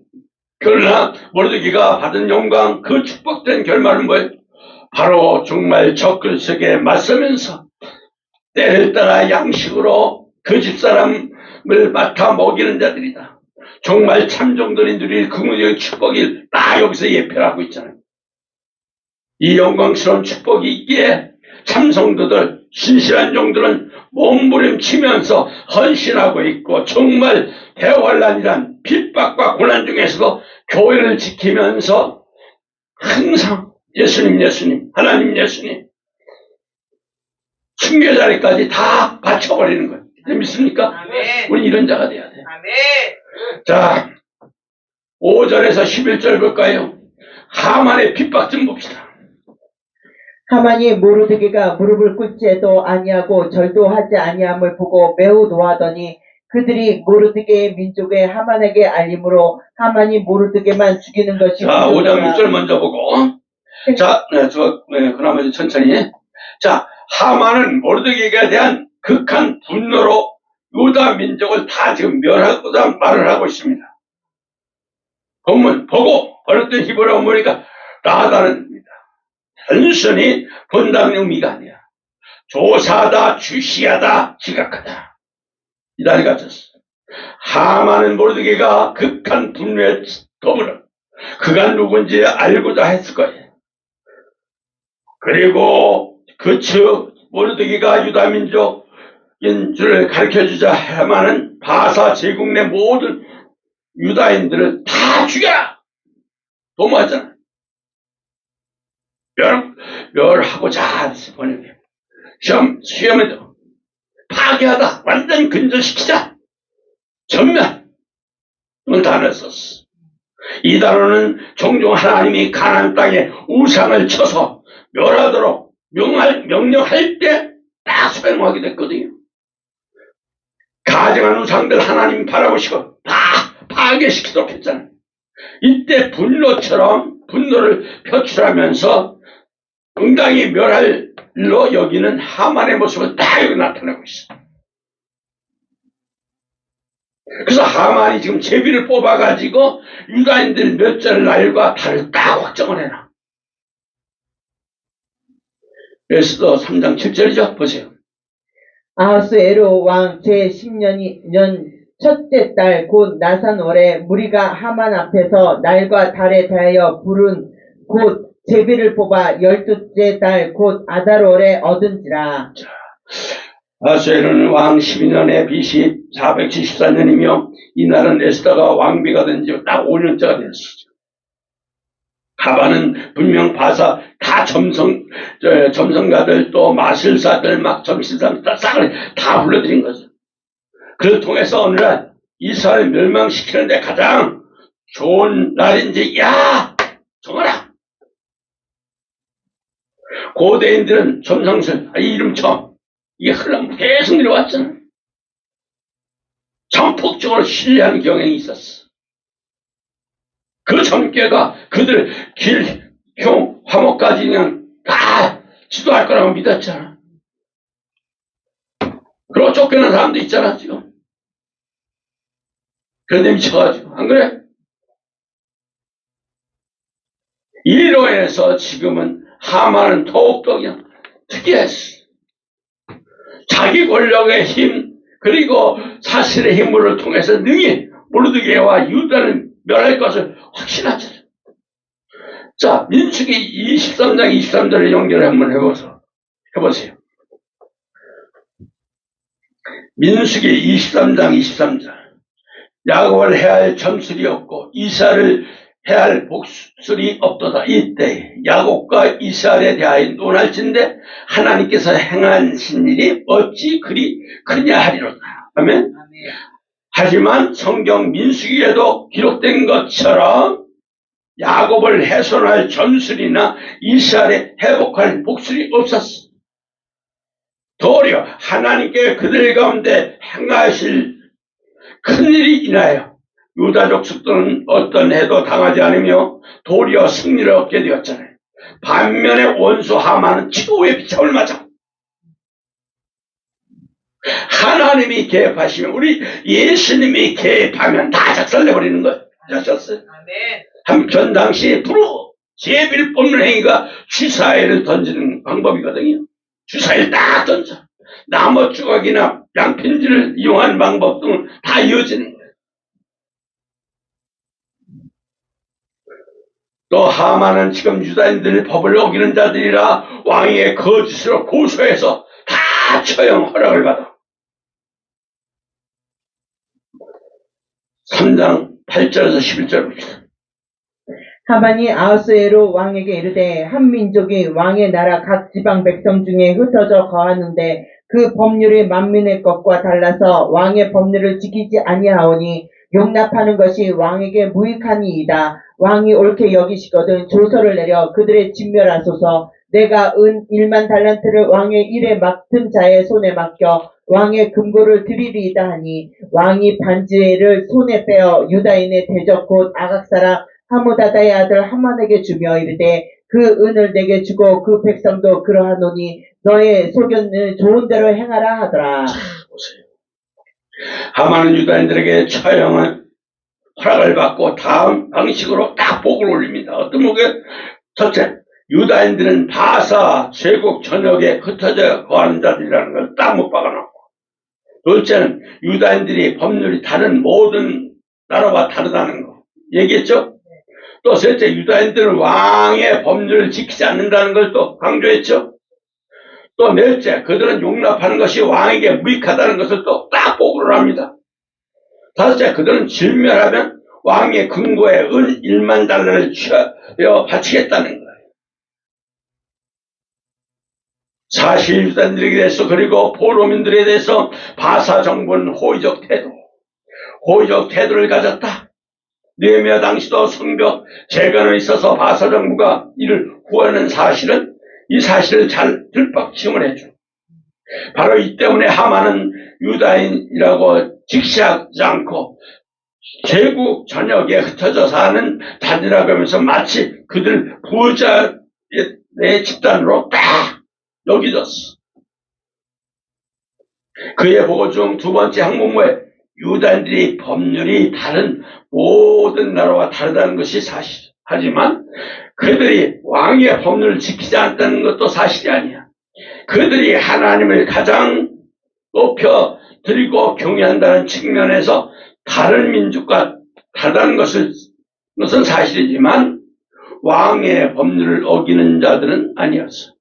그러나 모르드게가 받은 영광 그 축복된 결말은 뭐예요? 바로 정말 적그리스도에게 맞서면서 때를 따라 양식으로 그 집사람을 맡아 먹이는 자들이다. 정말 참종들이 누릴 긍휼의 축복이 딱 여기서 예표를 하고 있잖아요. 이 영광스러운 축복이 있기에 참성도들, 신실한 종들은 몸부림치면서 헌신하고 있고 정말 대환란이란 핍박과 고난 중에서도 교회를 지키면서 항상 예수님, 하나님 예수님 숭배 자리까지 다 바쳐버리는 거예요. 믿습니까? 아멘. 우리 이런 자가 돼야 돼요. 아멘. 자, 5절에서 11절 볼까요? 하만의 핍박 좀 봅시다. 하만이 모르드게가 무릎을 꿇지도 아니하고 절도 하지 아니함을 보고 매우 노하더니 그들이 모르드게의 민족의 하만에게 알림으로 하만이 모르드게만 죽이는 것이 자, 5장 부족하다. 6절 먼저 보고. 자, 그러면 천천히. 자, 하만은 모르드게에 대한 극한 분노로 유다 민족을 다 지금 멸하고자 말을 하고 있습니다. 본문 보고 어렸던 히브리어 어머니가 라다는 단순히 본당 의미가 아니야. 조사하다, 주시하다, 지각하다. 이 단이 갖췄어. 하만은 모르드게가 극한 분노에 더불어 그가 누군지 알고자 했을 거예요. 그리고 모르드게가 유다 민족인 줄 가르쳐주자 하만은 바사 제국 내 모든 유다인들을 다 죽여라! 도모하잖아. 멸하고자 번역해요. 시험에도 파괴하다, 완전 근절시키자, 전면, 이걸 단어를 썼어. 이 단어는 종종 하나님이 가나안 땅에 우상을 쳐서 멸하도록 명령할 때 딱 사용하게 됐거든요. 가증한 우상들 하나님 바라보시고 다 파괴시키도록 했잖아요. 이때 분노를 표출하면서 응당히 멸할 일로 여기는 하만의 모습을 딱 여기 나타내고 있어. 그래서 하만이 지금 제비를 뽑아가지고 유다인들 몇 절 날과 달을 딱 확정을 해놔. 에스더 3장 7절이죠. 보세요. 아하수에로 왕 제10년 첫째 달 곧 나산월에 무리가 하만 앞에서 날과 달에 대하여 부른 곧 제비를 뽑아 12째 달 곧 아달월에 얻은지라. 아하수에로는 왕 12년에 BC 474년이며 이날은 에스더가 왕비가 된 지 딱 5년째가 됐었죠. 하반은 분명 바사 다 점성가들 또 마술사들 막 점신상 싹을 다 불러들인 거죠. 그를 통해서 어느 날 이스라엘 멸망시키는데 가장 좋은 날인지 정하라. 고대인들은 점성술 이름 처음 이게 흘러면 계속 내려왔잖아. 전폭적으로 신뢰하는 경향이 있었어. 그 점괘가 그들 길, 흉, 화목까지 그냥 다 지도할 거라고 믿었잖아. 그리고 쫓겨난 사람도 있잖아, 지금. 그런데 미쳐가지고, 안 그래? 이로 인해서 지금은 하만은 더욱더 그냥 특이했어. 자기 권력의 힘, 그리고 사실의 힘을 통해서 능히 모르드게와 유다를 멸할 것을 확신하죠. 자, 민수기 23장 23절을 연결을 한번 해보세요. 민수기 23장 23절. 야곱을 해할 점술이 없고 이스라엘을 해할 복술이 없도다. 이때 야곱과 이스라엘에 대하여 논할진대 하나님께서 행하신 일이 어찌 그리 크냐 하리로다. 아멘. 하지만 성경 민수기에도 기록된 것처럼 야곱을 훼손할 점술이나 이스라엘에 회복할 복술이 없었어. 도리어 하나님께 그들 가운데 행하실 큰일이 인하여 유다족 숙들은 어떤 해도 당하지 않으며 도리어 승리를 얻게 되었잖아요. 반면에 원수 하만은 최고의 비참을 맞아. 하나님이 개입하시면, 우리 예수님이 개입하면 다 작살내버리는 거예요. 아셨어요? 아멘. 한편 당시에 불어 제비를 뽑는 행위가 주사위를 던지는 방법이거든요. 주사위를 딱 던져. 나무 조각이나 양편지를 이용한 방법 등은 다 이어지는 거예요. 또 하만은 지금 유다인들의 법을 어기는 자들이라 왕의 거짓으로 고소해서 다 처형 허락을 받아. 3장 8절에서 11절 봅시다. 하만이 아하수에로 왕에게 이르되 한 민족이 왕의 나라 각 지방 백성 중에 흩어져 거하는데 그 법률이 만민의 것과 달라서 왕의 법률을 지키지 아니하오니 용납하는 것이 왕에게 무익하니이다. 왕이 옳게 여기시거든 조서를 내려 그들의 진멸하소서. 내가 은 1만 달란트를 왕의 일에 맡은 자의 손에 맡겨 왕의 금고를 드리리이다 하니 왕이 반지를 손에 빼어 유다인의 대적 곧 아각 사람 하무다다의 아들 하만에게 주며 이르되 그 은을 내게 주고 그 백성도 그러하노니 너의 소견을 좋은 대로 행하라 하더라. 보세요. 하만은 유다인들에게 처형을 허락을 받고 다음 방식으로 딱 복을 올립니다. 어떤 복에? 첫째, 유다인들은 바사 제국 전역에 흩어져 거하는 자들이라는 걸 딱 못 박아놓고, 둘째는 유다인들이 법률이 다른 모든 나라와 다르다는 거 얘기했죠. 또 셋째, 유다인들은 왕의 법률을 지키지 않는다는 걸 또 강조했죠. 또 넷째, 그들은 용납하는 것이 왕에게 무익하다는 것을 또 딱 보고를 합니다. 다섯째, 그들은 진멸하면 왕의 금고에 은 1만 달러를 취하여 바치겠다는 거예요. 사실 유다인들에게 대해서 그리고 포로민들에 대해서 바사 정부는 호의적 태도를 가졌다. 느헤미야 당시도 성벽 재건에 있어서 바사 정부가 이를 구하는 사실은 이 사실을 잘 들박침을 해줘. 바로 이 때문에 하만은 유다인이라고 직시하지 않고 제국 전역에 흩어져 사는 자들이라고 하면서 마치 그들 부자의 집단으로 딱 여기졌어. 그의 보고 중 두 번째 항목모에 유다인들이 법률이 다른 모든 나라와 다르다는 것이 사실. 하지만 그들이 왕의 법률을 지키지 않았다는 것도 사실이 아니야. 그들이 하나님을 가장 높여 드리고 경외한다는 측면에서 다른 민족과 다르다는 것은 사실이지만 왕의 법률을 어기는 자들은 아니었어.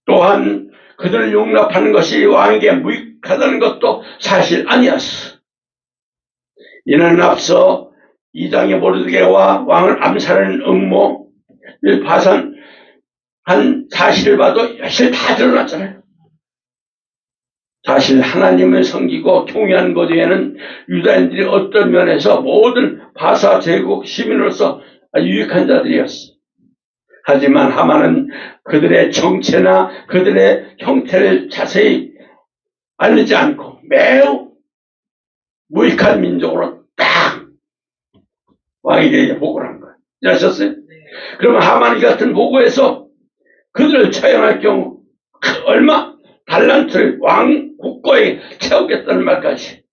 또한 그들을 용납하는 것이 왕에게 무익하다는 것도 사실 아니었어. 이는 앞서 2장의 모르드게와 왕을 암살하는 음모를 파산한 사실을 봐도 사실 다 드러났잖아요. 사실 하나님을 섬기고 경외하는 것 외에는 유다인들이 어떤 면에서 모든 바사 제국 시민으로서 아주 유익한 자들이었어. 하지만 하만은 그들의 정체나 그들의 형태를 자세히 알리지 않고 매우 무익한 민족으로 딱 왕에게 보고를 한 거예요. 아셨어요? 그러면 하만이 같은 보고에서 그들을 처형할 경우 얼마? 달란트를 왕 국고에 채우겠다는 말까지.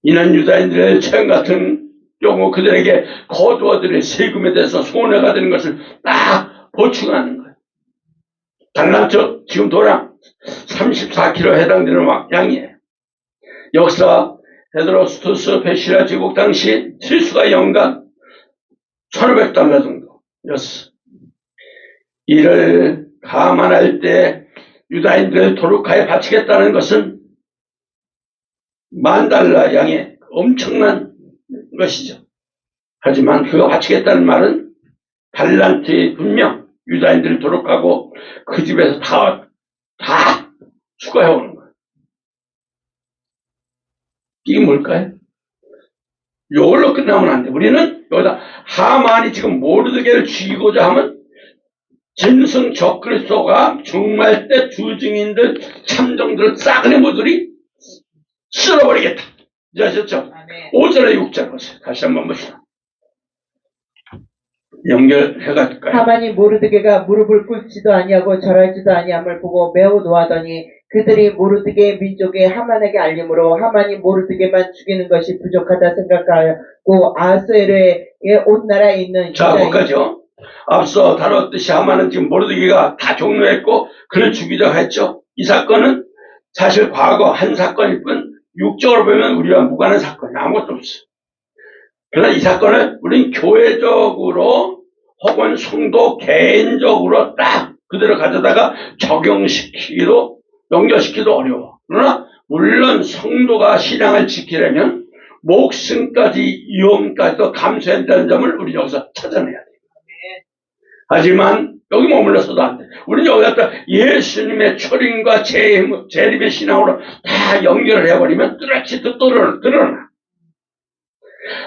이는 유다인들의 처형 같은 경우 그들에게 거두어들의 세금에 대해서 손해가 되는 것을 딱 보충하는 거예요. 달란트 지금 도량 34kg 해당되는 양이에요. 역사 헤드로스투스 베시라 제국 당시 실수가 연간 1,500달러 정도였어. 이를 감안할 때 유다인들을 도륙하에 바치겠다는 것은 10,000달러 양의 엄청난 것이죠. 하지만 그가 바치겠다는 말은 달란트에 분명 유다인들을 도륙하고 그 집에서 다 추가해오는 거예요. 이게 뭘까요? 이걸로 끝나면 안 돼. 우리는 여기다 하만이 지금 모르드게를 죽이고자 하면 짐승 적그리스도가 종말 때 주증인들 참정들을 싸그리 모조리 쓸어버리겠다. 이제 아셨죠? 5절에 6절 보세요. 다시 한번 보시죠. 연결해갈까요? 하만이 모르드게가 무릎을 꿇지도 아니하고 절하지도 아니함을 보고 매우 노하더니 그들이 모르드게 민족의 하만에게 알림으로 하만이 모르드게만 죽이는 것이 부족하다 생각하고 아하수에로의 온 나라에 있는 자, 유다인 거기까지요. 앞서 다뤘듯이 하만은 지금 모르드게가 다 종료했고 그를 죽이려고 했죠. 이 사건은 사실 과거 한 사건일 뿐 육적으로 보면 우리와 무관한 사건이 아무것도 없어요. 그러나 이 사건을 우린 교회적으로 혹은 성도 개인적으로 딱 그대로 가져다가 적용시키기도 연결시키기도 어려워. 그러나 물론 성도가 신앙을 지키려면 목숨까지 위험까지도 감수해야 한다는 점을 우리 여기서 찾아내야 돼. 하지만 여기 머물러서도 안 돼. 우리는 여기 갖다 예수님의 초림과 재림의 신앙으로 다 연결을 해버리면 뚜렷이 드러나.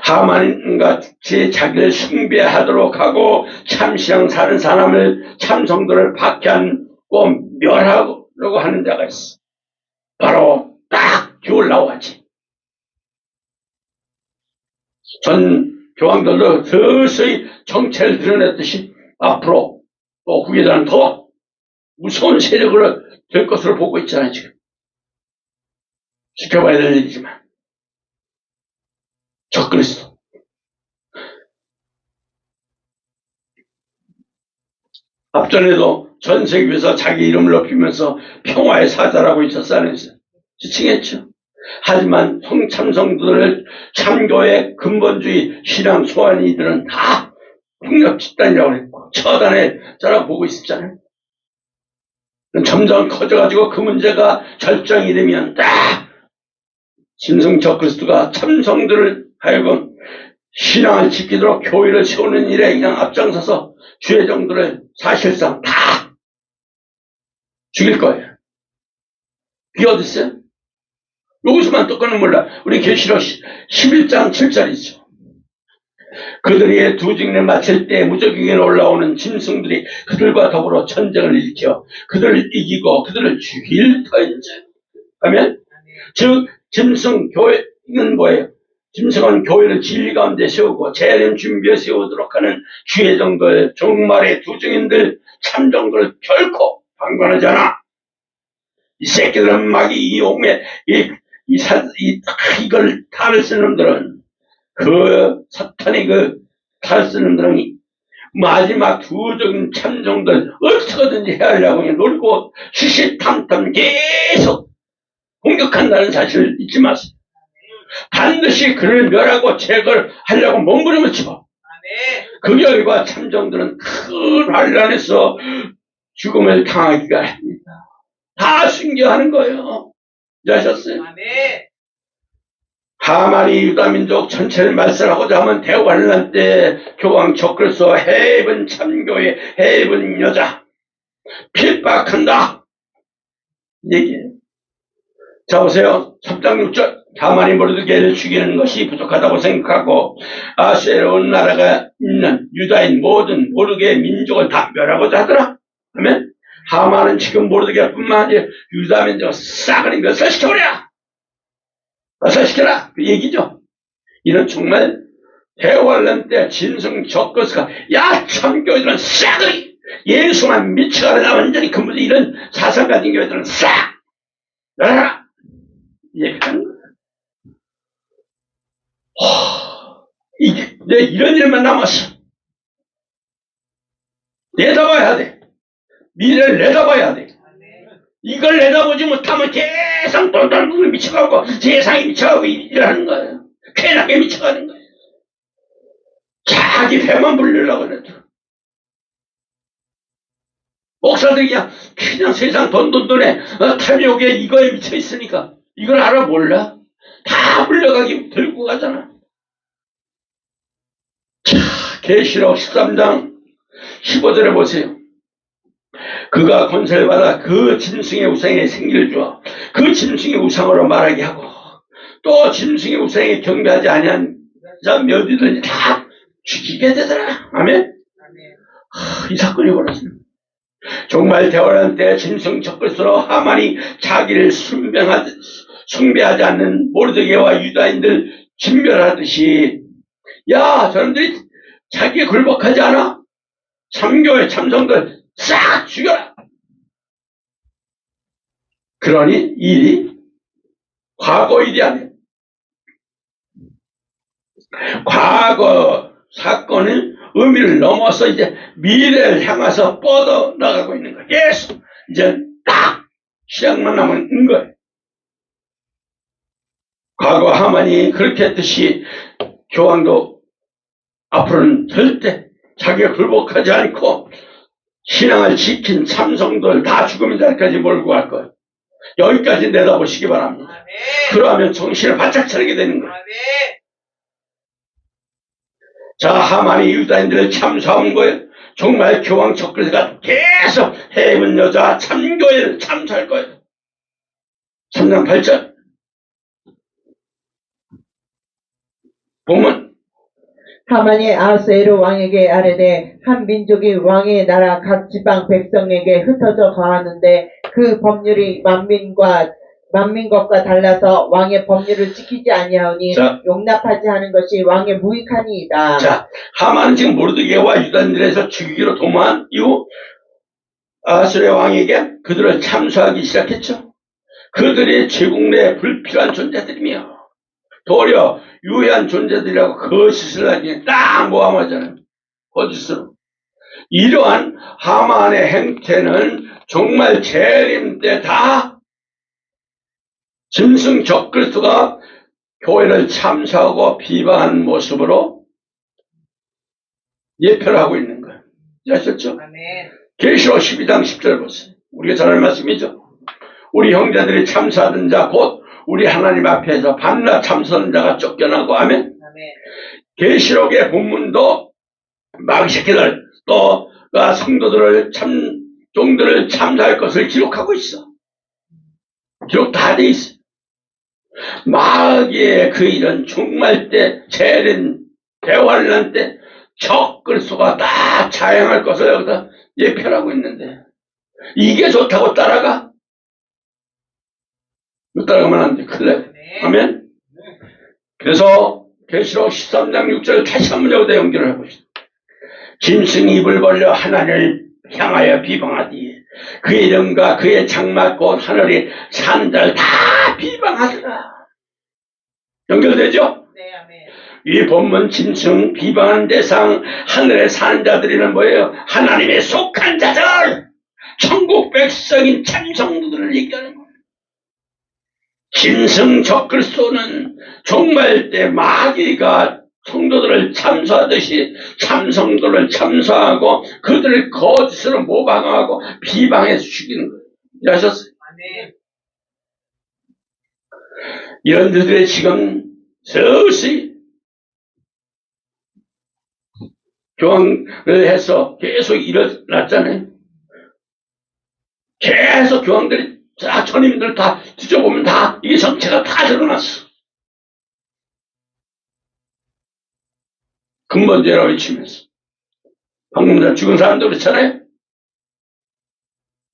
하만같이 자기를 숭배하도록 하고 참신앙 사는 사람을 참성도를 박해하고 멸하려고 하는 자가 있어. 바로 딱 겨울나오지. 전 교황들도 서서히 정체를 드러냈듯이 앞으로 또 후계자는 더 무서운 세력으로 될 것으로 보고 있잖아요, 지금. 지켜봐야 될 일이지만. 적그리스도. 앞전에도 전 세계에서 자기 이름을 높이면서 평화의 사자라고 있었다면서 지칭했죠. 하지만 성참성들을 참교의 근본주의 신앙 소환이들은 다 폭력 집단이라고 했고 처단의 자라고 보고 있었잖아요. 점점 커져가지고 그 문제가 절정이 되면 딱 짐승 적그리스도가 참성들을 하여금 신앙을 지키도록 교회를 세우는 일에 그냥 앞장서서 주의 종들을 사실상 다 죽일 거예요. 그게 어디 있어요? 여기서만 똑같은 몰라. 우리 계시록 11장 7절 있죠. 그들이 두 직례 마칠 때 무적에게 올라오는 짐승들이 그들과 더불어 전쟁을 일으켜 그들을 이기고 그들을 죽일 터인즉 하면 즉 짐승 교회는 뭐예요? 짐승은 교회를 진리 가운데 세우고 재림 준비해 세우도록 하는 주의 정도의 종말의 두 증인들 참정들을 결코 방관하지 않아. 이 새끼들은 막 이 용에 이걸 탈을 쓰는 놈들은 그 사탄의 그 탈을 쓰는 놈들은 마지막 두적인 참정들 어떻게든지 해하려고 놀고 시시탐탐 계속 공격한다는 사실을 잊지 마세요. 반드시 그를 멸하고 제거를 하려고 몸부림을 쳐. 그 결과 참정들은 큰 환란에서 죽음을 당하기가 합니다. 다 순교하는 거예요. 이해하셨어요? 하만이 유다민족 전체를 말살하고자 하면 대환란 때 교황 적그리스도 해입은 참교의 해입은 여자 필박한다. 얘기해요. 자 보세요. 3장 6절 하만이 모르드게를 죽이는 것이 부족하다고 생각하고 아수에로 온 나라가 있는 유다인 모든 모르드게 민족을 다 멸하고자 하더라. 그러면 하만은 지금 모르드게뿐만 아니라 유다 민족을 싸그리 멸살시켜버려. 멸살시켜라. 그 얘기죠. 이는 정말 대환란 때 짐승 적그리스도가 야 참교회들은 싸그리 예수만 미쳐가라 완전히 근본이 이런 사상 가진 교회들은 싹 멸하라. 얘기하는 거야. 이게 이런 일만 남았어. 내다봐야 돼. 미래를 내다봐야 돼. 이걸 내다보지 못하면 계속 똘똘 미쳐가고 세상이 미쳐가고 일하는 거예요. 쾌락에 미쳐가는 거예요. 자기 배만 불리려고 그래도. 목사들이 그냥 세상 돈에 탐욕에 이거에 미쳐 있으니까 이걸 알아 몰라? 다 불려가기 들고 가잖아. 자, 계시록 13장 15절에 보세요. 그가 권세를 받아 그 짐승의 우상에 생기를 주어 그 짐승의 우상으로 말하게 하고 또 짐승의 우상에 경배하지 아니한 자 몇이든지 다 죽이게 되더라. 아멘? 이 사건이 벌어집니다. 정말 대환란 때 짐승 적그리스도로 하만이 자기를 숭배하지 않는 모르드게와 유다인들 진멸하듯이 야 저놈들이 자기에 굴복하지 않아? 참교회 참성들 싹 죽여라. 그러니 일이 과거 일이 아니에요. 과거 사건의 의미를 넘어서 이제 미래를 향해서 뻗어나가고 있는 거예요. 계속 이제 딱 시작만 남은 거예요. 과거 하만이 그렇게 했듯이 교황도 앞으로는 절대 자기가 굴복하지 않고 신앙을 지킨 참성들 다 죽음의 자리까지 몰고 갈 거예요. 여기까지 내다보시기 바랍니다. 아멘. 그러면 정신을 바짝 차리게 되는 거예요. 아멘. 자, 하만이 유다인들을 참사한 거예요. 정말 교황 척글스가 계속 해문 여자 참교회를 참사할 거예요. 3장 8절 보면 하만이 아하스웨로 왕에게 아뢰되 한 민족이 왕의 나라 각 지방 백성에게 흩어져 거하는데 그 법률이 만민 것과 달라서 왕의 법률을 지키지 아니하오니 자. 용납하지 하는 것이 왕의 무익하니이다. 자, 하만은 지금 모르드게와 유다인들에서 죽이기로 도모한 이후 아하스웨로 왕에게 그들을 참수하기 시작했죠. 그들이 제국 내에 불필요한 존재들이며 도리어 유해한 존재들이라고 거짓을 하기에 딱 모함하잖아요. 거짓으로. 이러한 하만의 행태는 정말 재림 때 다 짐승 적그리스도가 교회를 참사하고 비방하는 모습으로 예표를 하고 있는 거예요. 아셨죠? 아멘. 계시록 12장 10절 보세요. 우리가 잘 아는 말씀이죠. 우리 형제들이 참사하던 자 곧 우리 하나님 앞에서 밤낮 참선한 자가 쫓겨나고 아멘. 아멘. 계시록의 본문도 마귀 새끼들 또가 성도들을 종들을 참사할 것을 기록하고 있어. 기록 다 돼 있어. 마귀의 그 일은 종말 때 재림 대환란 때 적그리스도가 다 자행할 것을 여기다 예표하고 있는데 이게 좋다고 따라가? 따라가면 안 돼. 큰일 나요. 아멘. 그래서 계시록 13장 6절 다시 한번 여기다 연결을 해보시죠. 짐승이 입을 벌려 하나님을 향하여 비방하디 그 이름과 그의 장막 곧 하늘이 사는 자를 다 비방하더라. 연결되죠? 네, 아멘. 이 본문 짐승 비방한 대상 하늘에 사는 자들이는 뭐예요? 하나님의 속한 자들 천국 백성인 참성도들을 얘기하는 거예요. 짐승 적그리스도는 종말 때 마귀가 성도들을 참사하듯이 참성도를 참사하고 그들을 거짓으로 모방하고 비방해서 죽이는 거예요. 이해하셨어요? 아멘. 이런 들들이 지금 서서히 교황을 해서 계속 일어났잖아요. 계속 교황들이 자, 전임들 다 뒤져보면 다 이게 정체가 다 드러났어. 근본죄라고 외치면서. 방금 전 죽은 사람도 그렇잖아요.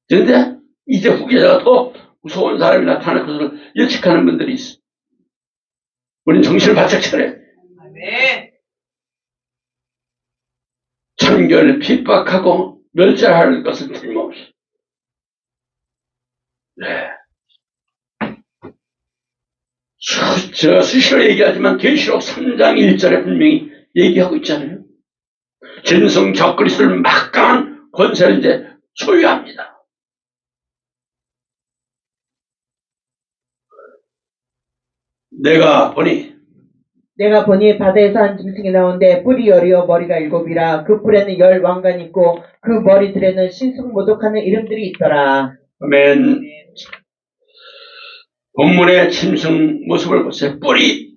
그런데 이제 후계자가 더 무서운 사람이 나타날 것을 예측하는 분들이 있어. 우린 정신을 바짝 차려야 돼. 아멘. 참교를 핍박하고 멸절할 것은 틀림없이. 네. 제가 수시로 얘기하지만 계시록 3장 1절에 분명히 얘기하고 있잖아요. 짐승 적그리스도를 막강한 권세를 이제 소유합니다. 내가 보니 바다에서 한 짐승이 나오는데 뿔이 10이요 머리가 7이라 그 뿔에는 10 왕관이 있고 그 머리들에는 신성모독하는 이름들이 있더라. 아멘. 본문의 짐승 모습을 보세요. 뿔이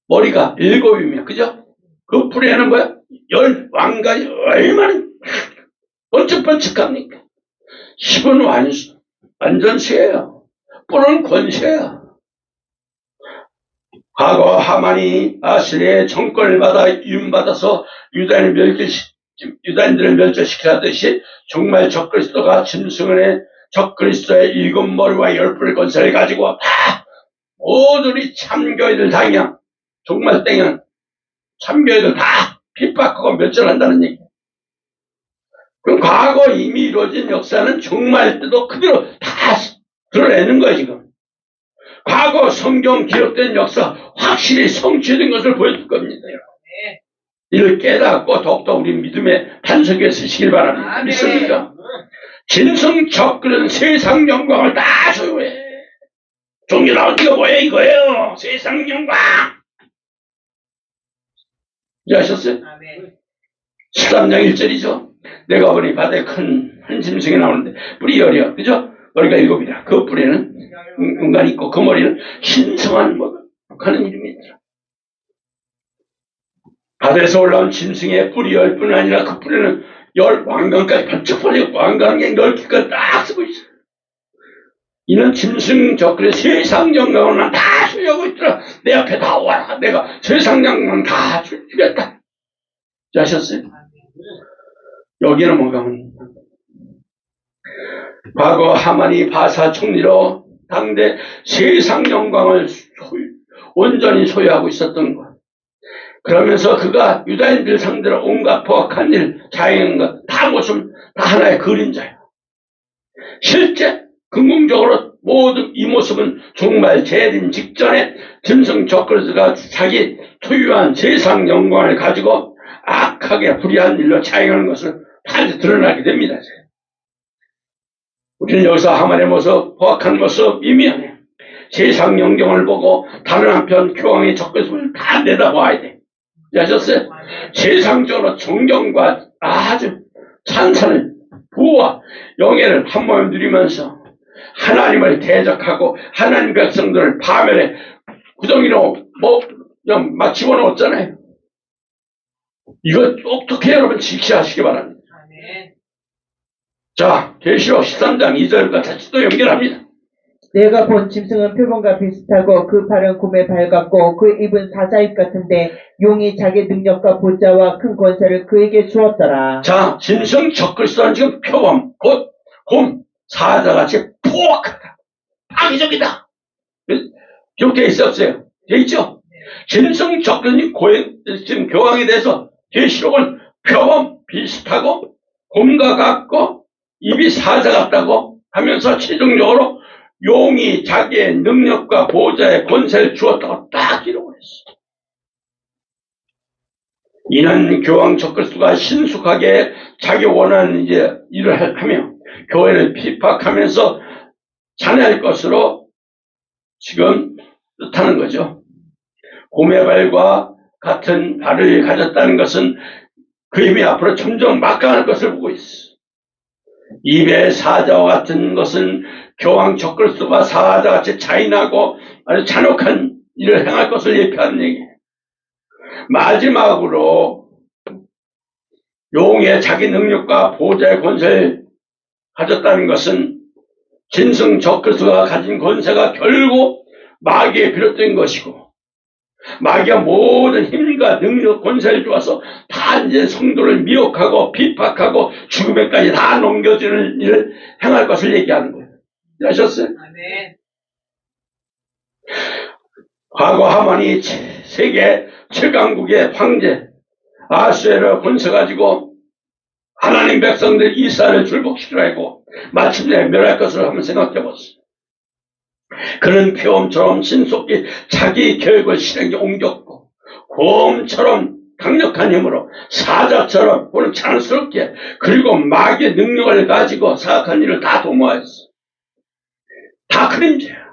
머리가 7이며 그죠? 그 뿔에는 뭐야? 10 왕관이 얼마나 번쩍번쩍합니까? 10은 완전 쇠예요. 뿔은 권세야. 과거 하만이 아스리의 정권을 받아 이윤받아서 유다인들을 멸절시키듯이 정말 적그리스도가 짐승의 적그리스도의 7머리와 10뿔 권세를 가지고 다 모두리 참교회들 당양 정말 땡양 참교회들 다 핍박하고 멸절한다는 얘기예요. 그럼 과거 이미 이루어진 역사는 종말 때도 그대로 다 드러내는 거야, 지금. 과거 성경 기록된 역사 확실히 성취된 것을 보여줄 겁니다. 이를 깨닫고 더욱더 우리 믿음의 반석에 서시길 바랍니다. 믿습니까? 진성 적그런 세상 영광을 다 소유해. 종교 나온 이거 뭐예요? 이거예요. 세상 영광. 이해하셨어요? 13장 1절이죠. 내가 보니 바다에 한 짐승이 나오는데 뿔이 열이야. 그죠? 머리가 7이라. 그 뿔에는 은간이 있고 그 머리는 신성한 하는 이름이더라. 바다에서 올라온 짐승의 뿔이 10뿐 아니라 그 뿔에는 10 왕관까지 번쩍 번쩍 왕관에 10개까지 딱 쓰고 있어요. 이는 짐승 적그의 세상 영광을 난 다 소유하고 있더라. 내 앞에 다 와라. 내가 세상 영광 다 주겠다. 아셨어요? 여기는 뭐가 하면 과거 하만이 바사 총리로 당대 세상 영광을 온전히 소유하고 있었던 것. 그러면서 그가 유다인들 상대로 온갖 포악한 일, 자행한 것, 다 모습, 다 하나의 그림자예요. 실제, 근본적으로 모든 이 모습은 정말 재림 직전에 짐승 적그리스가 자기 소유한 세상 영광을 가지고 악하게 불의한 일로 자행하는 것을 반드시 드러나게 됩니다. 우리는 여기서 하만의 모습, 포악한 모습, 이미하네. 세상 영광을 보고 다른 한편 교황의 적그리스를 다 내다봐야 돼. 아셨어요? 세상적으로 존경과 아주 찬찬한 부와 영예를 한 몸에 누리면서 하나님을 대적하고 하나님 백성들을 파멸해 구덩이로 막 집어넣었잖아요. 이거 똑똑히 여러분 지키시기 바랍니다. 자, 계시록 13장 2절과 다시 또 연결합니다. 내가 본 짐승은 표범과 비슷하고 그 발은 곰의 발 같고 그 입은 사자입 같은데 용이 자기 능력과 보좌와 큰 권세를 그에게 주었더라. 자, 짐승 적그리스도는 지금 표범, 곧 곰, 사자같이 포악하다. 악의적이다. 기록되어 있었어요. 되어 있죠? 짐승 적그리스도는 지금 교황에 대해서 계시록은 표범 비슷하고 곰과 같고 입이 사자 같다고 하면서 최종적으로 용이 자기의 능력과 보좌의 권세를 주었다고 딱 기록을 했어. 이는 교황 적그리스도가 신속하게 자기 원하는 일을 하며 교회를 핍박하면서 잔해할 것으로 지금 뜻하는 거죠. 곰의 발과 같은 발을 가졌다는 것은 그 힘이 앞으로 점점 막강할 것을 보고 있어. 입의 사자와 같은 것은 교황 적그리스도가 사자같이 잔인하고 아주 잔혹한 일을 행할 것을 예표하는 얘기예요. 마지막으로 용의 자기 능력과 보좌의 권세를 가졌다는 것은 짐승 적그리스도가 가진 권세가 결국 마귀에 비롯된 것이고 마귀가 모든 힘과 능력, 권세를 주어서 다 이제 성도를 미혹하고 비박하고 죽음에까지 다 넘겨주는 일을 행할 것을 얘기하는 거예요. 아셨어요? 아멘. 과거 하만이 세계 최강국의 황제 아수에르 권세 가지고 하나님 백성들 이스라엘을 출복시키려 하고 마침내 멸할 것을 한번 생각해 보세요. 그는 표범처럼 신속히 자기 계획을 실행에 옮겼고 곰처럼 강력한 힘으로 사자처럼 또는 자연스럽게 그리고 마귀의 능력을 가지고 사악한 일을 다 도모했어. 다 그림자야.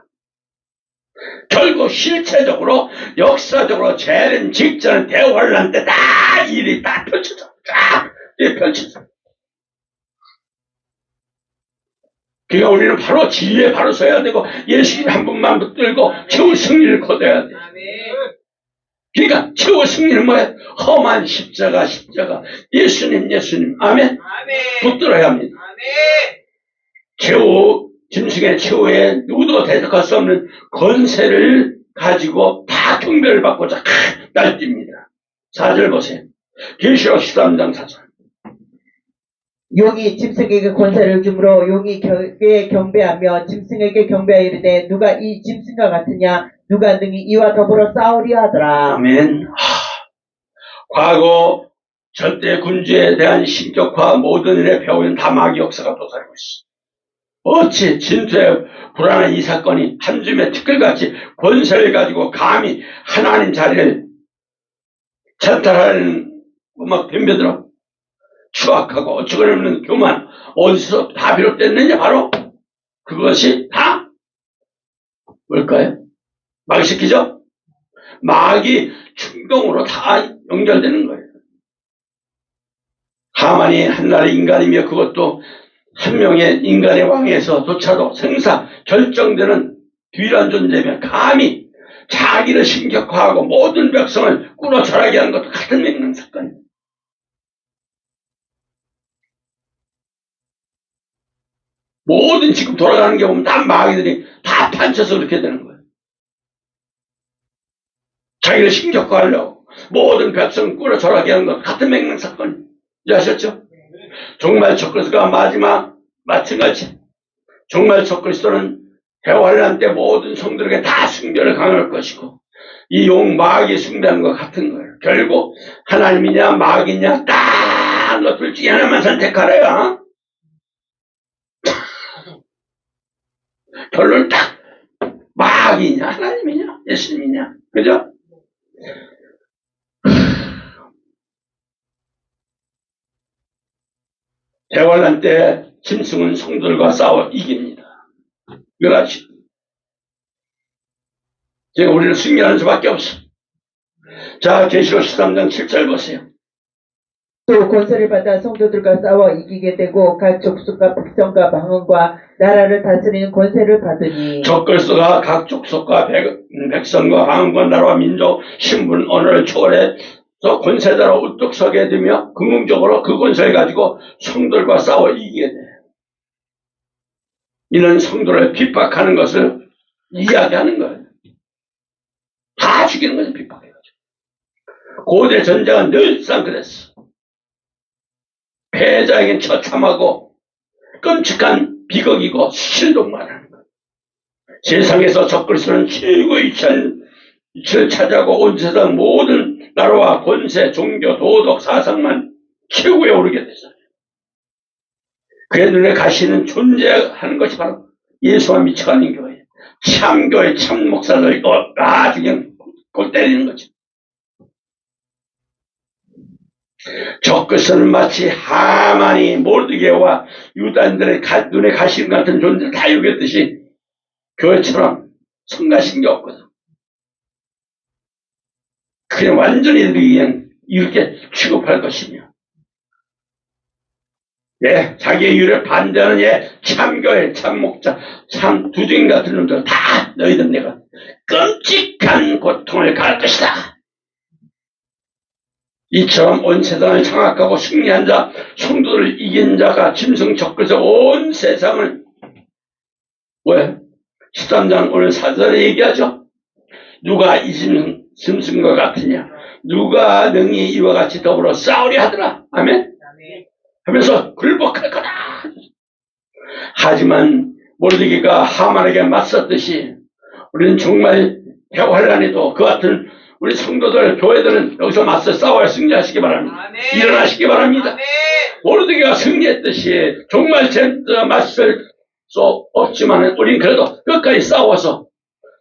결국 실체적으로 역사적으로 재림 직전 대환란 때 다 일이 다 펼쳐져. 쫙 펼쳐져. 그러니까 우리는 바로 진리에 바로 서야 되고 예수님 한 분만 붙들고 최후 승리를 거둬야 돼. 그러니까 최후 승리는 뭐야? 험한 십자가 예수님 아멘. 붙들어야 합니다. 최후 짐승의 최후에 누구도 대적할 수 없는 권세를 가지고 다 경배를 받고자 날뜁니다. 4절 보세요. 계시록 13장 4절. 용이 짐승에게 권세를 주므로 용이 그에게 경배하며 짐승에게 경배하여 이르되 누가 이 짐승과 같으냐 누가 능히 이와 더불어 싸우리 하더라. 아멘. 과거 절대 군주에 대한 신격화 모든 일에 배우는 다 마귀 역사가 도사리고 있어. 어찌 진투에 불안한 이 사건이 한 줌의 티끌같이 권세를 가지고 감히 하나님 자리를 찬탈하는 막 덤벼들어 추악하고 어처구니없는 교만 어디서 다 비롯됐느냐? 바로 그것이 다 뭘까요? 마귀시키죠? 마귀 충동으로 다 연결되는 거예요. 하만이 한나라의 인간이며 그것도 한 명의 인간의 왕에서조차도 생사 결정되는 유일한 존재면 감히 자기를 신격화하고 모든 백성을 꿇어 절하게 하는 것도 같은 맥락 사건입니다. 모든 지금 돌아가는 게 보면 다 마귀들이 다 판쳐서 그렇게 되는 거예요. 자기를 신격화하려고 모든 백성을 꿇어 절하게 하는 것 같은 맥락 사건입니다. 이해하셨죠? 정말 적그리스도가 마찬가지. 정말 적그리스도는 대환란 때 모든 성들에게 다 숭배를 강할 것이고 이 용 마귀 숭배하는 것 같은 거예요. 결국 하나님이냐 마귀냐 딱 너 둘 중에 하나만 선택하래요. 결론 딱 마귀냐 하나님이냐 예수님이냐 그죠? 대환란 때 짐승은 성들과 싸워 이깁니다. 이걸 아시죠? 제가 우리를 승리하는 수밖에 없어. 자, 계시록 13장 7절 보세요. 또 권세를 받아 성도들과 싸워 이기게 되고 각 족속과 백성과 방언과 나라를 다스리는 권세를 받으니 적그리스도가 각 족속과 백성과 방언과 나라와 민족, 신분, 언어를 초월해 권세자로 우뚝 서게 되며 긍정적으로 그 권세를 가지고 성도들과 싸워 이기게 돼. 이는 성도를 핍박하는 것을 이야기하는 거예요. 다 죽이는 거죠, 핍박해가지고. 고대 전쟁은 늘상 그랬어. 패자에겐 처참하고 끔찍한 비극이고 실족만 하는 거예요. 세상에서 적그리스도는 최고의 이치를 차지하고 온 세상 모든 나라와 권세, 종교, 도덕, 사상만 최고에 오르게 되잖아요. 그의 눈에 가시는 존재하는 것이 바로 예수와 미쳐가는 교회. 참교회, 참 목사들, 아주 그냥 골 때리는 거죠. 적그리스도는 마치 하만이 모르드게와 유다인들의 눈에 가시는 같은 존재를 다 여겼듯이 교회처럼 성가신 게 없거든. 그냥 완전히 그냥 이렇게 취급할 것이며 예, 자기의 유를 반대하는 참교회, 참목자, 참 두둥이 같은 놈들 다 너희들 내가 끔찍한 고통을 가할 것이다. 이처럼 온 세상을 장악하고 승리한 자, 성도를 이긴 자가 짐승 적그리스도 온 세상을 왜? 13장 오늘 4절에 얘기하죠. 누가 이 짐승과 같으냐? 누가 능히 이와 같이 더불어 싸우려 하더라. 아멘? 하면서 굴복할 거다. 하지만 모르드게가 하만에게 맞섰듯이 우리는 정말 대환란에도 그 같은 우리 성도들, 교회들은 여기서 맞서 싸워야 승리하시기 바랍니다. 아멘. 일어나시기 바랍니다. 아멘. 모르드게가 승리했듯이 정말 맞설 수 없지만 우리는 그래도 끝까지 싸워서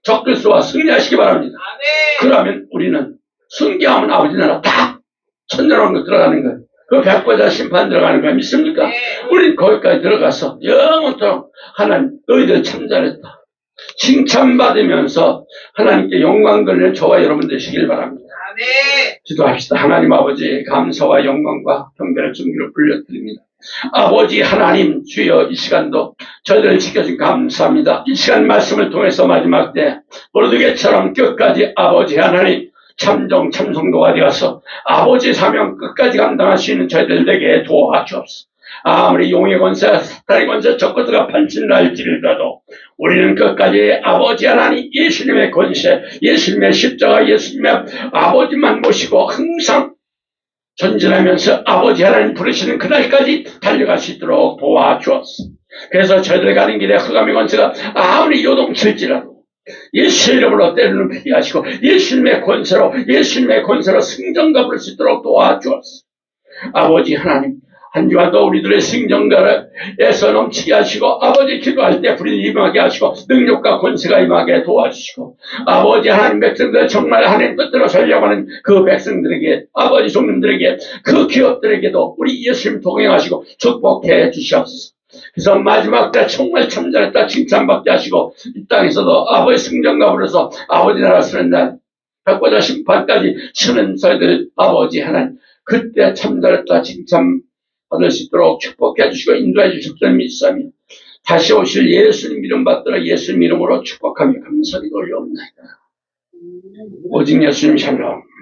적그리스도와 승리하시기 바랍니다. 아멘. 그러면 우리는 순교하면 아버지 나라 다 천년왕국 들어가는 거예요. 그 백보자 심판 들어가는 거 믿습니까? 네. 우린 거기까지 들어가서 영원토록 하나님 너희들 참 잘했다. 칭찬받으면서 하나님께 영광 돌리는 저와 여러분 되시길 바랍니다. 아멘. 기도합시다. 하나님 아버지 감사와 영광과 경배를 존귀로 불려드립니다. 아버지 하나님 주여 이 시간도 저희들을 지켜준 감사합니다. 이 시간 말씀을 통해서 마지막 때 모르드게처럼 끝까지 아버지 하나님 참정 참성도가 되어서 아버지 사명 끝까지 감당할 수 있는 저희들에게 도와주옵소서. 아무리 용의 권세, 사탄의 권세, 적그리스도가 판친다 할지라도 우리는 끝까지 아버지 하나님 예수님의 권세, 예수님의 십자가, 예수님의 아버지만 모시고 항상 전진하면서 아버지 하나님 부르시는 그날까지 달려갈 수 있도록 도와주옵소서. 그래서 저희들 가는 길에 흑암의 권세가 아무리 요동칠지라도 예수 이름으로 때리는 피하시고 예수님의 권세로 승전가 부를 수 있도록 도와주옵소서. 아버지 하나님, 한 주간도 우리들의 승전가에서 넘치게 하시고, 아버지 기도할 때 불이 임하게 하시고, 능력과 권세가 임하게 도와주시고, 아버지 하나님 백성들 정말 하나님 뜻대로 살려고 하는 그 백성들에게, 아버지 종님들에게, 그 기업들에게도 우리 예수님 동행하시고 축복해 주시옵소서. 그래서 마지막 때 정말 참전했다 칭찬받게 하시고, 이 땅에서도 아버지 승전가로서 아버지 나라 쓰는 날, 백보자 심판까지 치는 저희들 아버지 하나님, 그때 참전했다 칭찬 받을 수 있도록 축복해 주시고 인도해 주실 줄 믿사며, 다시 오실 예수님 이름 받들어 예수님 이름으로 축복하며 감사히 올려옵나이다. 오직 예수님 샬롬.